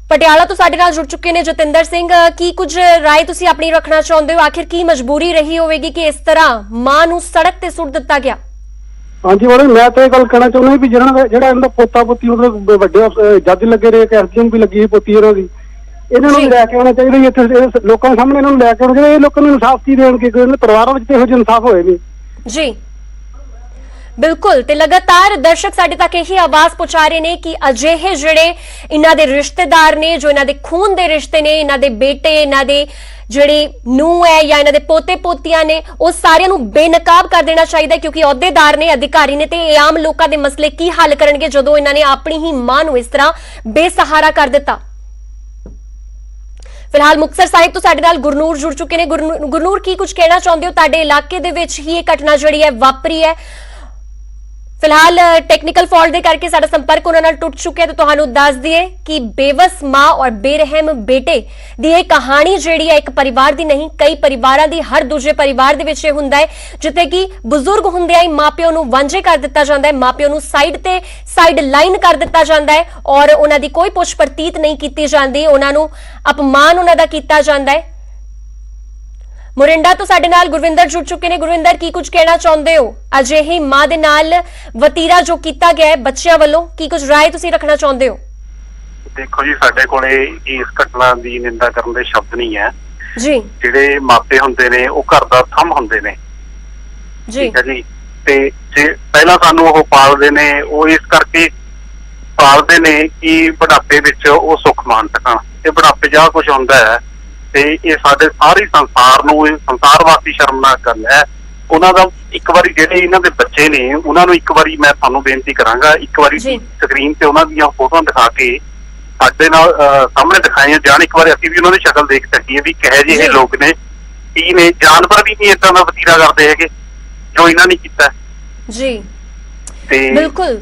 ਪਟਿਆਲਾ ਤੋਂ ਸਾਡੇ ਨਾਲ ਜੁੜ ਚੁੱਕੇ ਨੇ। ਜਤਿੰਦਰ ਸਿੰਘ, ਕੀ ਕੁਝ ਰਾਏ ਤੁਸੀਂ ਆਪਣੀ ਰੱਖਣਾ ਚਾਹੁੰਦੇ ਹੋ? ਆਖਿਰ ਕੀ ਮਜਬੂਰੀ ਰਹੀ ਹੋਵੇਗੀ ਕਿ ਇਸ ਤਰ੍ਹਾਂ ਮਾਂ ਨੂੰ ਸੜਕ ਤੇ ਸੁੱਟ ਦਿੱਤਾ ਗਿਆ? ਹਾਂਜੀ ਮੈਡਮ, ਮੈਂ ਤਾਂ ਇਹ ਗੱਲ ਕਹਿਣਾ ਚਾਹੁੰਦਾ ਵੀ ਜਿਹੜਾ ਇਹਨਾਂ ਦਾ ਪੋਤਾ ਪੁੱਤੀ ਮਤਲਬ ਵੱਡੇ ਜੱਜ ਲੱਗੇ ਰਹੇ, ਐਸਡੀਐਮ ਵੀ ਲੱਗੀ ਪੋਤੀ ਇਹਨਾਂ ਦੀ, ਇਹਨਾਂ ਨੂੰ ਲੈ ਕੇ ਆਉਣਾ ਚਾਹੀਦਾ ਜੀ। ਇੱਥੇ ਲੋਕਾਂ ਦੇ ਸਾਹਮਣੇ ਇਹਨਾਂ ਨੂੰ ਲੈ ਕੇ ਆਉਣਾ ਚਾਹੀਦਾ। ਇਹ ਲੋਕਾਂ ਨੂੰ ਇਨਸਾਫ ਕੀ ਦੇਣਗੇ? ਇਹਨਾਂ ਪਰਿਵਾਰਾਂ ਵਿੱਚ ਤੇ ਇਹੋ ਜਿਹਾ ਇਨਸਾਫ ਹੋਏ ਨਹੀਂ ਜੀ। ਬਿਲਕੁਲ, ਤੇ ਲਗਾਤਾਰ ਦਰਸ਼ਕ ਸਾਡੇ ਤੱਕ ਇਹੀ ਆਵਾਜ਼ ਪਹੁੰਚਾ ਰਹੇ ਨੇ ਕਿ ਅਜਿਹੇ ਜਿਹੜੇ ਇਹਨਾਂ ਦੇ ਰਿਸ਼ਤੇਦਾਰ ਨੇ, ਜੋ ਇਹਨਾਂ ਦੇ ਖੂਨ ਦੇ ਰਿਸ਼ਤੇ ਨੇ, ਇਹਨਾਂ ਦੇ ਬੇਟੇ, ਇਹਨਾਂ ਦੇ ਜਿਹੜੀ ਨੂੰਹ ਹੈ ਜਾਂ ਇਹਨਾਂ ਦੇ ਪੋਤੇ ਪੋਤੀਆਂ ਨੇ, ਉਹ ਸਾਰਿਆਂ ਨੂੰ ਬੇਨਕਾਬ ਕਰ ਦੇਣਾ ਚਾਹੀਦਾ ਕਿਉਂਕਿ ਅਹੁਦੇਦਾਰ ਨੇ, ਅਧਿਕਾਰੀ ਨੇ, ਤੇ ਇਹ ਆਮ ਲੋਕਾਂ ਦੇ ਮਸਲੇ ਕੀ ਹੱਲ ਕਰਨਗੇ ਜਦੋਂ ਇਹਨਾਂ ਨੇ ਆਪਣੀ ਹੀ ਮਾਂ ਨੂੰ ਇਸ ਤਰ੍ਹਾਂ ਬੇਸਹਾਰਾ ਕਰ ਦਿੱਤਾ। ਫਿਲਹਾਲ ਮੁਕਤਸਰ ਸਾਹਿਬ ਤੋਂ ਸਾਡੇ ਨਾਲ ਗੁਰਨੂਰ ਜੁੜ ਚੁੱਕੇ ਨੇ। ਗੁਰਨੂਰ, ਕੀ ਕੁਝ ਕਹਿਣਾ ਚਾਹੁੰਦੇ ਹੋ? ਤੁਹਾਡੇ ਇਲਾਕੇ ਦੇ ਵਿੱਚ ਹੀ ਇਹ ਘਟਨਾ ਜਿਹੜੀ ਹੈ ਵਾਪਰੀ ਹੈ। ਫਿਲਹਾਲ ਟੈਕਨੀਕਲ ਫਾਲਟ ਦੇ ਕਰਕੇ ਸਾਡਾ ਸੰਪਰਕ ਉਹਨਾਂ ਨਾਲ ਟੁੱਟ ਚੁੱਕਿਆ। ਤੇ ਤੁਹਾਨੂੰ ਦੱਸ ਦਈਏ ਕਿ ਬੇਵਸ ਮਾਂ ਔਰ ਬੇਰਹਿਮ ਬੇਟੇ ਦੀ ਇਹ ਕਹਾਣੀ ਜਿਹੜੀ ਹੈ ਇੱਕ ਪਰਿਵਾਰ ਦੀ ਨਹੀਂ, ਕਈ ਪਰਿਵਾਰਾਂ ਦੀ, ਹਰ ਦੂਜੇ ਪਰਿਵਾਰ ਦੇ ਵਿੱਚ ਇਹ ਹੁੰਦਾ ਹੈ ਜਿੱਥੇ ਕਿ ਬਜ਼ੁਰਗ ਹੁੰਦਿਆਂ ਹੀ ਮਾਪਿਆਂ ਨੂੰ ਵਾਂਝੇ ਕਰ ਦਿੱਤਾ ਜਾਂਦਾ ਹੈ, ਮਾਪਿਆਂ ਨੂੰ ਸਾਈਡ ਲਾਈਨ ਕਰ ਦਿੱਤਾ ਜਾਂਦਾ ਹੈ ਔਰ ਉਹਨਾਂ ਦੀ ਕੋਈ ਪੁੱਛ ਪਰਤੀਤ ਨਹੀਂ ਕੀਤੀ ਜਾਂਦੀ, ਉਹਨਾਂ ਨੂੰ ਅਪਮਾਨ ਉਹਨਾਂ ਦਾ ਕੀਤਾ ਜਾਂਦਾ ਹੈ। ਮੋਰਿੰਡਾ ਤੋਂ ਸਾਡੇ ਨਾਲ ਗੁਰਵਿੰਦਰ ਜੁੜ ਚੁੱਕੇ ਨੇ। ਗੁਰਵਿੰਦਰ, ਕੀ ਕੁਝ ਕਹਿਣਾ ਚਾਹੁੰਦੇ ਹੋ? ਅਜਿਹੀ ਮਾਂ ਦੇ ਨਾਲ ਵਤੀਰਾ ਜੋ ਕੀਤਾ ਗਿਆ ਹੈ ਬੱਚਿਆਂ ਵੱਲੋਂ, ਕੀ ਕੁਝ ਰਾਏ ਤੁਸੀਂ ਰੱਖਣਾ ਚਾਹੁੰਦੇ ਹੋ? ਦੇਖੋ ਜੀ, ਸਾਡੇ ਕੋਲੇ ਇਸ ਘਟਨਾ ਦੀ ਨਿੰਦਾ ਕਰਨ ਦੇ ਸ਼ਬਦ ਨਹੀਂ ਹੈ ਜੀ। ਜਿਹੜੇ ਮਾਪੇ ਹੁੰਦੇ ਨੇ ਉਹ ਘਰ ਦਾ ਥੰਮ ਹੁੰਦੇ ਨੇ ਜੀ, ਠੀਕ ਹੈ ਜੀ। ਤੇ ਜੇ ਪਹਿਲਾਂ ਸਾਨੂੰ ਉਹ ਪਾਲਦੇ ਨੇ, ਉਹ ਇਸ ਕਰਕੇ ਪਾਲਦੇ ਨੇ ਕਿ ਬੁਢਾਪੇ ਵਿੱਚ ਉਹ ਸੁੱਖ ਮਾਣ ਸਕਣ। ਤੇ ਬੁਢਾਪੇ ਜਾ ਕੁਝ ਹੁੰਦਾ ਹੈ ਤੇ ਇਹ ਸਾਡੇ ਸਾਰੇ ਸੰਸਾਰ ਨੂੰ, ਇਹ ਸੰਸਾਰ ਵਾਸੀ ਸ਼ਰਮਨਾਕ ਗੱਲ ਹੈ। ਉਹਨਾਂ ਦਾ ਇੱਕ ਵਾਰੀ ਜਿਹੜੇ ਇਹਨਾਂ ਦੇ ਬੱਚੇ ਨੇ ਉਹਨਾਂ ਨੂੰ ਇੱਕ ਵਾਰੀ ਮੈਂ ਤੁਹਾਨੂੰ ਬੇਨਤੀ ਕਰਾਂਗਾ, ਇੱਕ ਵਾਰੀ ਸਕਰੀਨ ਤੇ ਉਹਨਾਂ ਦੀਆਂ ਫੋਟੋਆਂ ਦਿਖਾ ਕੇ ਸਾਡੇ ਨਾਲ ਸਾਹਮਣੇ ਦਿਖਾਈਆਂ ਜਾਣ। ਇੱਕ ਵਾਰੀ ਅਸੀਂ ਵੀ ਉਹਨਾਂ ਦੀ ਸ਼ਕਲ ਦੇਖ ਸਕੀਏ ਵੀ ਕਿਹੋ ਜਿਹੇ ਲੋਕ ਨੇ, ਕੀ ਨੇ। ਜਾਨਵਰ ਵੀ ਨਹੀਂ ਏਦਾਂ ਦਾ ਵਤੀਰਾ ਕਰਦੇ ਹੈਗੇ ਜੋ ਇਹਨਾਂ ਨੇ ਕੀਤਾ ਜੀ। ਬਿਲਕੁਲ,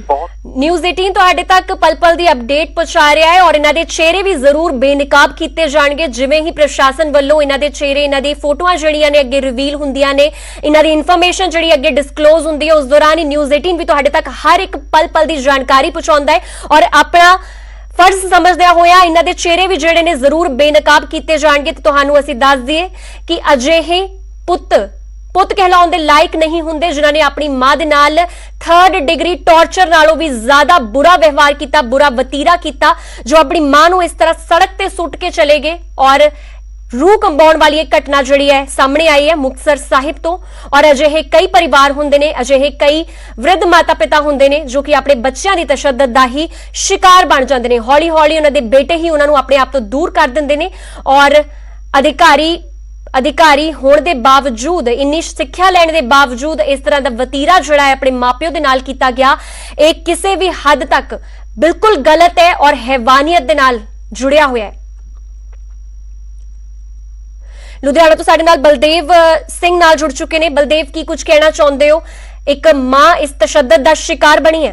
ਨਿਊਜ਼ 18 ਤੁਹਾਡੇ ਤੱਕ ਪਲ ਪਲ ਦੀ ਅਪਡੇਟ ਪਹੁੰਚਾ ਰਿਹਾ ਹੈ ਔਰ ਇਹਨਾਂ ਦੇ ਚਿਹਰੇ ਵੀ ਜ਼ਰੂਰ ਬੇਨਕਾਬ ਕੀਤੇ ਜਾਣਗੇ। ਜਿਵੇਂ ਹੀ ਪ੍ਰਸ਼ਾਸਨ ਵੱਲੋਂ ਇਹਨਾਂ ਦੇ ਚਿਹਰੇ, ਇਹਨਾਂ ਦੀ ਫੋਟੋਆਂ ਜਿਹੜੀਆਂ ਨੇ ਅੱਗੇ ਰਿਵੀਲ ਹੁੰਦੀਆਂ ਨੇ, ਇਹਨਾਂ ਦੀ ਇਨਫੋਰਮੇਸ਼ਨ ਜਿਹੜੀ ਅੱਗੇ ਡਿਸਕਲੋਜ਼ ਹੁੰਦੀ ਹੈ, ਉਸ ਦੌਰਾਨ ਹੀ ਨਿਊਜ਼ 18 ਵੀ ਤੁਹਾਡੇ ਤੱਕ ਹਰ ਇੱਕ ਪਲ ਪਲ ਦੀ ਜਾਣਕਾਰੀ ਪਹੁੰਚਾਉਂਦਾ ਹੈ ਔਰ ਆਪਣਾ ਫਰਜ਼ ਸਮਝਦਿਆਂ ਹੋਇਆ ਇਹਨਾਂ ਦੇ ਚਿਹਰੇ ਵੀ ਜਿਹੜੇ ਨੇ ਜ਼ਰੂਰ ਬੇਨਕਾਬ ਕੀਤੇ ਜਾਣਗੇ। ਤੇ ਤੁਹਾਨੂੰ ਅਸੀਂ ਦੱਸ ਦਈਏ ਕਿ ਅਜਿਹੇ ਪੁੱਤ ਕਹਿਲਾਉਣ ਦੇ ਲਾਇਕ ਨਹੀਂ ਹੁੰਦੇ ਜਿਨ੍ਹਾਂ ਨੇ ਆਪਣੀ ਮਾਂ ਦੇ ਨਾਲ 3rd ਡਿਗਰੀ ਟੌਰਚਰ ਨਾਲੋਂ ਵੀ ਜ਼ਿਆਦਾ ਬੁਰਾ ਵਿਵਹਾਰ ਕੀਤਾ, ਬੁਰਾ ਵਤੀਰਾ ਕੀਤਾ, ਜੋ ਆਪਣੀ ਮਾਂ ਨੂੰ ਇਸ ਤਰ੍ਹਾਂ ਸੜਕ ਤੇ ਸੁੱਟ ਕੇ ਚਲੇ ਗਏ। ਔਰ रूह कंबाउण वाली एक घटना जिहड़ी है सामने आई है मुक्तसर साहिब तो। और अजिहे कई परिवार हुंदे ने, अजिहे कई वृद्ध माता पिता हुंदे ने जो कि अपने बच्चों की तशद्दद दा ही शिकार बन जांदे ने। हौली हौली उन्हां दे बेटे ही उन्हां नूं अपने आप तो दूर कर दिंदे ने और अधिकारी होने के बावजूद, इन्नी सिक्ख्या लैण के बावजूद इस तरह का वतीरा जिहड़ा है अपने मापिओ दे नाल कीता गया, एक किसी भी हद तक बिल्कुल गलत है और हैवानियत दे नाल जुड़िया होया है। लुधियाना तो साडे नाल बलदेव सिंह नाल जुड़ चुके ने। बलदेव, की कुछ कहना चाहते हो? एक मां इस तशद्दद का शिकार बनी है।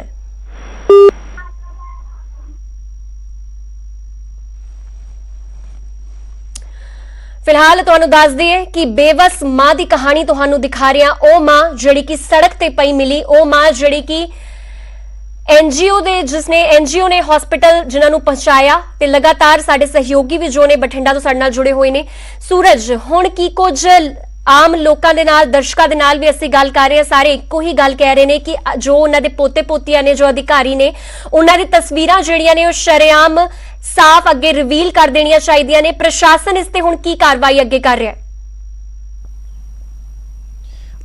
फिलहाल तुहानू दस दिए कि बेबस मां की कहानी तुहानू दिखा रहे हैं। ओ मां जिहड़ी कि सड़क ते पई मिली, ओ मां जिहड़ी कि एनजीओ ने हॉस्पिटल जिन्होंने पहुंचाया ते लगातार साडे सहयोगी भी जो ने बठिंडा तो साडे नाल जुड़े हुए ने। सूरज, हुण की कुछ आम लोगों के नाल, दर्शकों के नाल भी असीं गल कर रहे हैं, सारे इक्को ही गल कह रहे हैं कि जो उन्हां दे पोते पोतियां ने, जो अधिकारी ने, उन्हां दी तस्वीरां जिहड़ियां ने ओह शरेआम साफ अगे रिवील कर देनियां चाहीदियां ने। प्रशासन इस ते हुण की कार्रवाई अगे कर रहा है?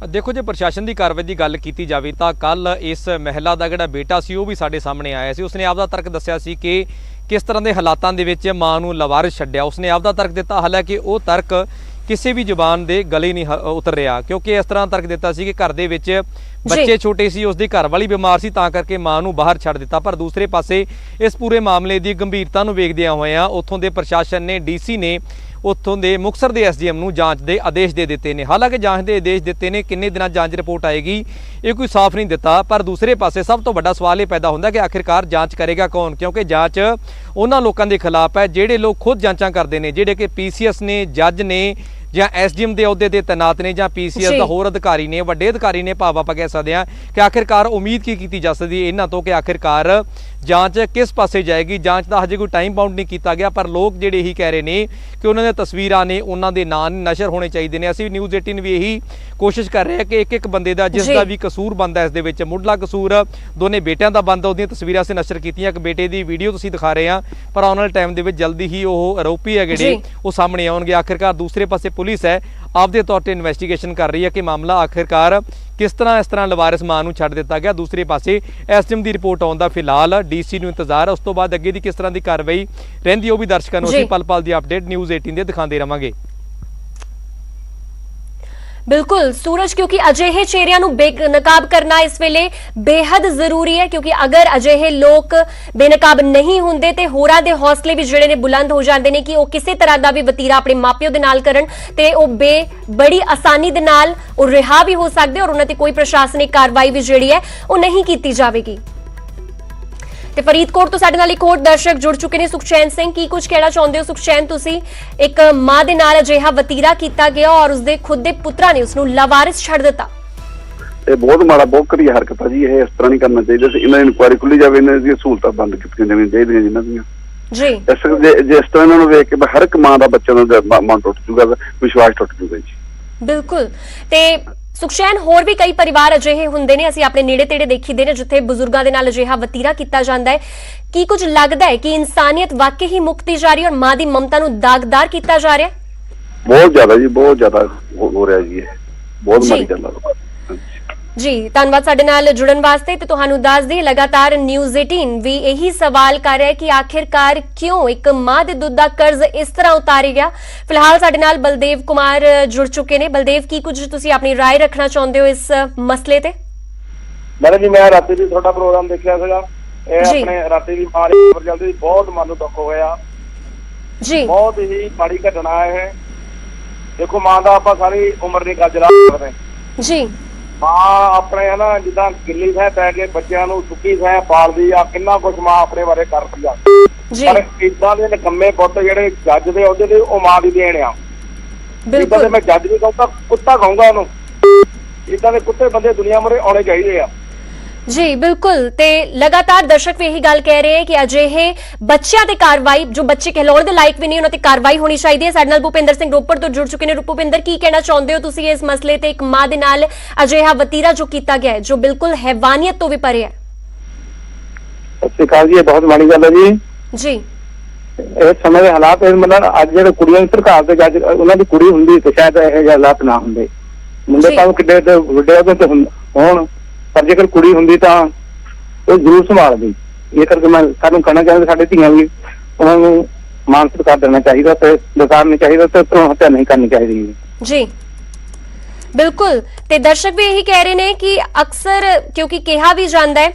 देखो, जो प्रशासन की कार्रवाई की गल की जाए तो कल इस महिला का जिहड़ा बेटा सी भी साडे सामने आया सी। उसने आपदा तर्क दस्सिया सी कि किस तरह के हालातों के विच मां नूं लवारिस छड्डिया। उसने आपदा तर्क दिता, हालांकि वो तर्क किसी भी जुबान के गले नहीं उतर रहा, क्योंकि इस तरह तर्क दिता सी कि घर दे विच बच्चे छोटे सी, उसकी घर वाली बीमार सी, तां करके मां नूं बाहर छड्ड दिता। पर दूसरे पासे इस पूरे मामले की गंभीरता नूं वेखदियां होइयां उत्थों दे प्रशासन ने, डीसी ने उत्थों दे मुक्तसर दे एसडीएम नूं जांच दे आदेश दे दिते ने। हालांकि जांच दे आदेश दिते ने, किन्ने दिनां जांच रिपोर्ट आएगी ये कोई साफ नहीं दिता। पर दूसरे पासे सब तो बड़ा सवाल ये पैदा होंदा कि आखिरकार जांच करेगा कौन, क्योंकि जांच उन्हां लोकां दे खिलाफ है जिहड़े लोग खुद जांचां करदे ने, जिहड़े कि पीसीएस ने, जज ने ਜਾਂ ਐਸਡੀਐਮ ਦੇ ਅਹੁਦੇ ਤੇ ਤੈਨਾਤ ਨੇ ਜਾਂ ਪੀਸੀਐਸ ਦਾ ਹੋਰ ਅਧਿਕਾਰੀ ਨੇ, ਵੱਡੇ ਅਧਿਕਾਰੀ ਨੇ, ਭਾਵ ਆਪਾਂ ਕਹਿ ਸਕਦੇ ਹਾਂ ਕਿ ਆਖਿਰਕਾਰ ਉਮੀਦ ਕੀ ਕੀਤੀ ਜਾ ਸਕਦੀ ਹੈ ਇਹਨਾਂ ਤੋਂ ਕਿ ਆਖਿਰਕਾਰ ਜਾਂਚ ਕਿਸ ਪਾਸੇ ਜਾਏਗੀ। ਜਾਂਚ ਦਾ ਹਜੇ ਕੋਈ ਟਾਈਮ ਬਾਉਂਡ ਨਹੀਂ ਕੀਤਾ ਗਿਆ, ਪਰ ਲੋਕ ਜਿਹੜੇ ਇਹੀ ਕਹਿ ਰਹੇ ਨੇ ਕਿ ਉਹਨਾਂ ਦੀਆਂ ਤਸਵੀਰਾਂ ਨੇ, ਉਹਨਾਂ ਦੇ ਨਾਂ ਨਸ਼ਰ ਹੋਣੇ ਚਾਹੀਦੇ ਨੇ। ਅਸੀਂ ਨਿਊਜ਼ 18 ਵੀ ਇਹੀ ਕੋਸ਼ਿਸ਼ ਕਰ ਰਹੇ ਹਾਂ ਕਿ ਇੱਕ ਇੱਕ ਬੰਦੇ ਦਾ ਜਿਸ ਦਾ ਵੀ ਕਸੂਰ ਬਣਦਾ ਇਸ ਦੇ ਵਿੱਚ, ਮੁੱਢਲਾ ਕਸੂਰ ਦੋਨੇ ਬੇਟਿਆਂ ਦਾ ਬਣਦਾ, ਉਹਦੀਆਂ ਤਸਵੀਰਾਂ ਅਸੀਂ ਨਸ਼ਰ ਕੀਤੀਆਂ। ਇੱਕ ਬੇਟੇ ਦੀ ਵੀਡੀਓ ਤੁਸੀਂ ਦਿਖਾ ਰਹੇ ਹਾਂ, ਪਰ ਆਉਣ ਵਾਲੇ ਟਾਈਮ ਦੇ ਵਿੱਚ ਜਲਦੀ ਹੀ ਉਹ ਆਰੋਪੀ ਹੈ ਜਿਹੜੇ ਉਹ ਸਾਹਮਣੇ ਆਉਣਗੇ। ਆਖਿਰਕਾਰ ਦੂਸਰੇ ਪਾਸੇ ਪੁਲਿਸ ਹੈ आपदे तौर पर इन्वेस्टिगेशन कर रही है कि मामला आखिरकार किस तरह इस तरह लवारिस मां नूं छड्ड दिता गया। दूसरे पासे एसडीएम की रिपोर्ट आउण दा फिलहाल डीसी नूं इंतजार है, उस तो बाद अगे दी किस तरह की कार्रवाई रहिंदी वो भी दर्शकों नूं असीं पल पल की अपडेट न्यूज़ 18 दे दिखाते रहांगे। बिल्कुल सूरज, क्योंकि अजिहे चेहरिਆਂ ਨੂੰ बेनकाब करना इस वेले बेहद जरूरी है, क्योंकि अगर अजिहे लोग बेनकाब नहीं होंदे ते होरां दे हौसले भी जिहड़े ने बुलंद हो जांदे ने कि वो किसी तरह का भी वतीरा अपने मापिओ दे नाल करन ते वो बड़ी आसानी दे नाल वो रिहा भी हो सकदे और उन्हां ते कोई प्रशासनिक कार्रवाई भी जिहड़ी है वो नहीं कीती जावेगी। ते फरीदकोट तो साडे नाल एक होर दर्शक जुड़ चुके हैं, सुखचैन सिंह, की कुछ कहना चाहते हो? सुखचैन, तुसी एक मां दे नाल अजिहा वतीरा कीता गया और उसदे खुद दे पुत्रा ने उसनूं लावारिस छड्ड दिता। ਇਹ ਬਹੁਤ ਮਾੜਾ, ਬਹੁਤ ਘਟੀਆ ਹਰਕਤ ਆ ਜੀ। ਇਹ ਇਸ ਤਰ੍ਹਾਂ ਨਹੀਂ ਕਰਨਾ ਚਾਹੀਦਾ ਸੀ। ਇਹਨਾਂ ਦੀ ਇਨਕੁਆਇਰੀ ਖੁੱਲੀ ਜਾਵੇ, ਇਹਨਾਂ ਦੀਆਂ ਸਹੂਲਤਾਂ ਬੰਦ ਕੀਤੀਆਂ ਜਾਣੀਆਂ ਚਾਹੀਦੀਆਂ ਜਿਨ੍ਹਾਂ ਦੀਆਂ ਜੀ। ਜਿਸ ਤਰ੍ਹਾਂ ਇਹਨਾਂ ਨੂੰ ਵੇਖ ਕੇ ਹਰ ਇੱਕ ਮਾਂ ਦਾ ਬੱਚਾ ਦਾ ਮਨ ਟੁੱਟ ਜੂਗਾ, ਵਿਸ਼ਵਾਸ ਟੁੱਟ ਜੂਗਾ ਜੀ। ਬਿਲਕੁਲ। ਤੇ ਸੁਖਚੈਨ, ਹੋਰ ਵੀ ਕਈ ਪਰਿਵਾਰ ਅਜਿਹੇ ਹੁੰਦੇ ਨੇ, ਅਸੀਂ ਆਪਣੇ ਨੇੜੇ ਤੇੜੇ ਦੇਖੀਦੇ ਨੇ ਜਿੱਥੇ ਬਜ਼ੁਰਗਾਂ ਦੇ ਨਾਲ ਅਜਿਹਾ ਵਤੀਰਾ ਕੀਤਾ ਜਾਂਦਾ ਹੈ। ਕੀ ਕੁਝ ਲੱਗਦਾ ਹੈ ਕਿ ਇਨਸਾਨੀਅਤ ਵਾਕਈ ਹੀ ਮੁਕਤੀ ਜਾ ਰਹੀ ਹੈ ਔਰ ਮਾਂ ਦੀ ਮਮਤਾ ਨੂੰ ਦਾਗਦਾਰ ਕੀਤਾ ਜਾ ਰਿਹਾ ਹੈ? ਬਹੁਤ ਜ਼ਿਆਦਾ ਜੀ, ਬਹੁਤ ਜ਼ਿਆਦਾ ਹੋ ਰਿਹਾ ਜੀ, ਇਹ ਬਹੁਤ ਮਾੜੀ ਗੱਲ ਆ जी। धन्यवाद साडे नाल जुड़न वास्ते। ते तुहानू दस दी लगातार न्यूज़ 18 भी यही सवाल कर रहा है कि आखिरकार क्यों एक मां दे दुध दा कर्ज इस तरह उतारे गया। फिलहाल साडे नाल बलदेव कुमार जुड़ चुके ने। बलदेव, की कुछ तुसी अपनी राय रखना चाहते हो इस मसले ते? मैडम जी, मैं राती भी थोड़ा प्रोग्राम देखिया सीगा, अपने राती भी मां खबर चलदी, बहुत मन नूं दुख होया जी। बहुत ही माड़ी घटना है। देखो, मां दा आपां सारी उम्र नहीं गज ला सकदे जी। मां अपने है ना जिदा गिल्ली सह पै के बच्चों को सुखी सह पालदी आ, किन्ना कुछ मां अपने बारे करदी आ, पर इदां दे निकम्मे पुत्त जिहड़े जज दे अहुदे ते ओ मां दी देन आ। इदां दे मैं जज नहीं कहूंगा, कुत्ता कहूंगा उहनूं। इदां दे कुत्ते बंदे दुनिया मुरे आउणे चाहीदे आ। ਜੀ ਬਿਲਕੁਲ ਤੇ ਲਗਾਤਾਰ ਦਰਸ਼ਕ ਵੀ ਇਹੀ ਗੱਲ ਕਹਿ ਰਹੇ ਹੈ ਕਿ ਅਜਿਹੇ ਬੱਚਿਆਂ ਤੇ ਕਾਰਵਾਈ, ਜੋ ਬੱਚੇ ਖਿਲਾਉਣ ਦੇ ਲਾਇਕ ਵੀ ਨਹੀਂ, ਉਹਨਾਂ ਤੇ ਕਾਰਵਾਈ ਹੋਣੀ ਚਾਹੀਦੀ ਹੈ। ਸਾਡੇ ਨਾਲ ਭੁਪਿੰਦਰ ਸਿੰਘ ਰੋਪੜ ਤੋਂ ਜੁੜ ਚੁੱਕੇ ਨੇ। ਭੁਪਿੰਦਰ, ਕੀ ਕਹਿਣਾ ਚਾਹੁੰਦੇ ਹੋ ਤੁਸੀਂ ਇਸ ਮਸਲੇ ਤੇ? ਇੱਕ ਮਾਂ ਦੇ ਨਾਲ ਅਜਿਹਾ ਵਤੀਰਾ ਜੋ ਕੀਤਾ ਗਿਆ ਹੈ, ਜੋ ਬਿਲਕੁਲ ਹੈਵਾਨੀਅਤ ਤੋਂ ਵੀ ਪਰੇ ਹੈ। ਸਤਿ ਸ਼੍ਰੀ ਅਕਾਲ ਜੀ, ਇਹ ਬਹੁਤ ਮਾੜੀ ਗੱਲ ਹੈ ਜੀ। ਜੀ ਇਹ ਸਮੇਂ ਦੇ ਹਾਲਾਤ ਮਤਲਬ ਅੱਜ ਜਿਹੜੇ ਕੁੜੀਆਂ ਦੀ ਸਰਕਾਰ ਦੇ ਜੱਜ ਉਹਨਾਂ ਦੀ ਕੁੜੀ ਹੁੰਦੀ ਤੇ ਸ਼ਾਇਦ ਇਹੋ ਜਿਹੇ ਹਾਲਾਤ ਨਾ ਹੁੰਦੇ। ਮੁੰਡੇ ਤਾਂ ਕਿੱਡੇ ਵੱਡੇ ਉਹਦੇ ਤੇ ਹੋਣ, ਪਰ ਜੇਕਰ ਕੁੜੀ ਹੁੰਦੀ ਤਾਂ ਉਹ ਜ਼ਰੂਰ ਸੰਭਾਲਦੀ। ਇਹ ਕਰਕੇ ਮੈਂ ਸਾਨੂੰ ਕਹਿਣਾ ਚਾਹੁੰਦਾ ਸਾਡੇ ਧੀਆਂ ਵੀ ਉਹਨਾਂ ਨੂੰ ਮਾਨ ਸਤਿਕਾਰ ਦੇਣਾ ਚਾਹੀਦਾ ਤੇ ਦੁਕਾਨ ਚਾਹੀਦਾ ਤੇ ਭਰੂਣ ਹੱਤਿਆ ਨਹੀਂ ਕਰਨੀ ਚਾਹੀਦੀ ਜੀ। ਬਿਲਕੁਲ, ਤੇ ਦਰਸ਼ਕ ਵੀ ਇਹੀ ਕਹਿ ਰਹੇ ਨੇ ਕਿ ਅਕਸਰ ਕਿਉਂਕਿ ਕਿਹਾ ਵੀ ਜਾਂਦਾ ਹੈ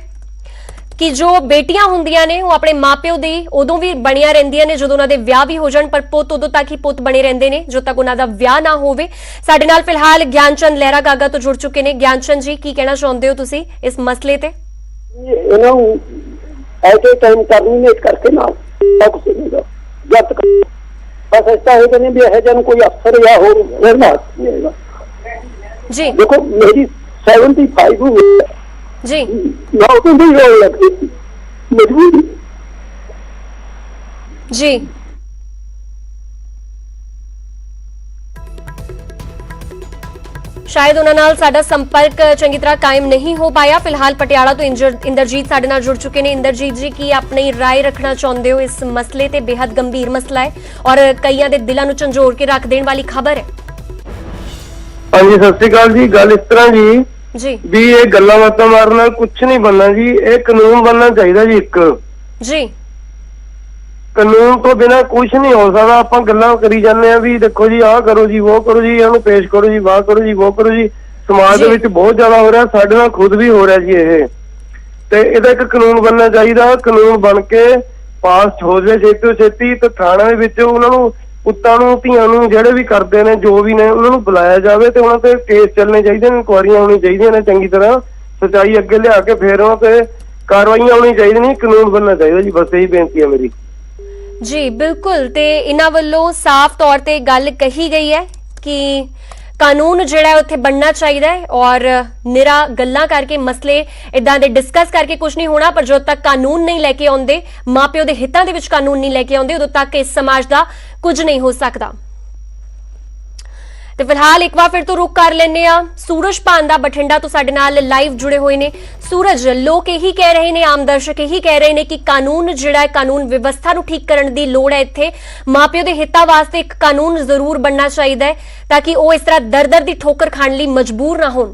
ਕਿ ਜੋ ਬੇਟੀਆਂ ਹੁੰਦੀਆਂ ਨੇ ਉਹ ਆਪਣੇ ਮਾਪਿਓ ਦੀ ਉਦੋਂ ਵੀ ਬਣੀਆਂ ਰਹਿੰਦੀਆਂ ਨੇ ਜਦੋਂ ਉਹਨਾਂ ਦੇ ਵਿਆਹ ਵੀ ਹੋ ਜਾਣ, ਪਰ ਪੁੱਤ ਉਦੋਂ ਤੱਕ ਹੀ ਪੁੱਤ ਬਣੇ ਰਹਿੰਦੇ ਨੇ ਜਦੋਂ ਤੱਕ ਉਹਨਾਂ ਦਾ ਵਿਆਹ ਨਾ ਹੋਵੇ। ਸਾਡੇ ਨਾਲ ਫਿਲਹਾਲ ਗਿਆਨਚੰਦ ਲਹਿਰਾ ਗਾਗਾ ਤੋਂ ਜੁੜ ਚੁੱਕੇ ਨੇ। ਗਿਆਨਚੰਦ ਜੀ, ਕੀ ਕਹਿਣਾ ਚਾਹੁੰਦੇ ਹੋ ਤੁਸੀਂ ਇਸ ਮਸਲੇ ਤੇ? ਇਹਨਾਂ ਨੂੰ ਐਟੇ ਟਾਈਮ ਟਰਮੀਨੇਟ ਕਰਕੇ ਨਾ ਕੁਝ ਨਹੀਂ ਜਦ ਤੱਕ ਬਸ ਐਸਾ ਹੋ ਜਾਏ ਵੀ ਇਹ ਜਨ ਕੋਈ ਅਫਸਰ ਜਾਂ ਹੋਰ ਰਹਿਣਾ ਜੀ। ਦੇਖੋ ਮੇਰੀ 75 हुई जी, ना तो नहीं हो लगती मजबूरी जी। शायद उन्हां नाल साडा संपर्क चंगी तरह कायम नहीं हो पाया। फिलहाल पटियाला तो इंदरजीत साडे नाल जुड़ चुके ने। इंदरजीत जी, की अपनी राय रखना चाहुंदे हो इस मसले ते? बेहद गंभीर मसला है और कईयां दे दिलां नूं झंझोड़ के रख देण वाली खबर है। हाँ जी, सत श्री अकाल जी। गल इस तरह जी भी ये गल्लां बातां मारन नाल कुछ नहीं बनना जी। ये कानून बनना चाहिए जी। एक जी कानून तो बिना कुछ नहीं हो सकता। आप गल्लां करी जाने भी देखो जी आ करो जी वो करो जी, इहनूं पेश करो जी, वाह करो जी वो करो जी। समाज दे विच बहुत ज्यादा हो रहा, साडे नाल खुद भी हो रहा जी। ये ते इहदा एक कानून बनना चाहिए। कानून बन के पास हो जाए छेती तो छेती, तो थाणा दे विच उहनां नूं पुत्तां नूं धीआं नूं ਜਿਹੜੇ ਵੀ ਕਰਦੇ ਨੇ ਜੋ ਵੀ ਨੇ ਉਹਨਾਂ ਨੂੰ ਬੁਲਾਇਆ ਜਾਵੇ ਤੇ ਉਹਨਾਂ ਤੇ ਕੇਸ ਚੱਲਣੇ ਚਾਹੀਦੇ ਨੇ, ਇਨਕੁਆਰੀਆਂ ਹੋਣੀ ਚਾਹੀਦੀਆਂ ਨੇ ਚੰਗੀ ਤਰ੍ਹਾਂ, ਸਚਾਈ ਅੱਗੇ ਲਿਆ ਕੇ ਫਿਰ ਉਹਨਾਂ ਤੇ ਕਾਰਵਾਈਆਂ ਹੋਣੀ ਚਾਹੀਦੀਆਂ ਨੇ, ਕਾਨੂੰਨ ਬਣਨਾ ਚਾਹੀਦਾ ਜੀ। ਬਸ ਇਹੀ ਬੇਨਤੀ ਹੈ ਮੇਰੀ ਜੀ। ਬਿਲਕੁਲ, ਤੇ ਇਹਨਾਂ ਵੱਲੋਂ ਸਾਫ਼ ਤੌਰ ਤੇ ਗੱਲ ਕਹੀ ਗਈ ਹੈ ਕਿ ਕਾਨੂੰਨ ਜਿਹੜਾ ਉੱਥੇ ਬਣਨਾ ਚਾਹੀਦਾ ਹੈ ਔਰ ਨਿਰਾ ਗੱਲਾਂ ਕਰਕੇ ਮਸਲੇ ਇਦਾਂ ਦੇ ਡਿਸਕਸ ਕਰਕੇ ਕੁਝ ਨਹੀਂ ਹੋਣਾ। ਪਰ ਜਦੋਂ ਤੱਕ ਕਾਨੂੰਨ ਨਹੀਂ ਲੈ ਕੇ ਆਉਂਦੇ, ਮਾਪਿਓ ਦੇ ਹਿੱਤਾਂ ਦੇ ਵਿੱਚ ਕਾਨੂੰਨ ਨਹੀਂ ਲੈ ਕੇ ਆਉਂਦੇ, ਉਦੋਂ ਤੱਕ ਇਸ ਸਮਾਜ ਦਾ ਕੁਝ ਨਹੀਂ ਹੋ ਸਕਦਾ। ਤੇ ਫਿਲਹਾਲ ਇੱਕ ਵਾਰ ਫਿਰ ਤੋਂ ਰੁਕ ਕਰ ਲੈਂਦੇ ਆ। ਸੂਰਜ ਪਾਂਦਾ ਬਠਿੰਡਾ ਤੋਂ ਸਾਡੇ ਨਾਲ ਲਾਈਵ ਜੁੜੇ ਹੋਏ ਨੇ। ਸੂਰਜ, ਲੋਕ ਇਹੀ ਕਹਿ ਰਹੇ ਨੇ, ਆਮ ਦਰਸ਼ਕ ਇਹੀ ਕਹਿ ਰਹੇ ਨੇ ਕਿ ਕਾਨੂੰਨ ਜਿਹੜਾ ਹੈ, ਕਾਨੂੰਨ ਵਿਵਸਥਾ ਨੂੰ ਠੀਕ ਕਰਨ ਦੀ ਲੋੜ ਹੈ। ਇੱਥੇ ਮਾਪਿਓ ਦੇ ਹਿੱਤਾਂ ਵਾਸਤੇ ਇੱਕ ਕਾਨੂੰਨ ਜ਼ਰੂਰ ਬਣਨਾ ਚਾਹੀਦਾ ਹੈ ਤਾਂ ਕਿ ਉਹ ਇਸ ਤਰ੍ਹਾਂ ਦਰ-ਦਰ ਦੀ ਠੋਕਰ ਖਾਣ ਲਈ ਮਜਬੂਰ ਨਾ ਹੋਣ।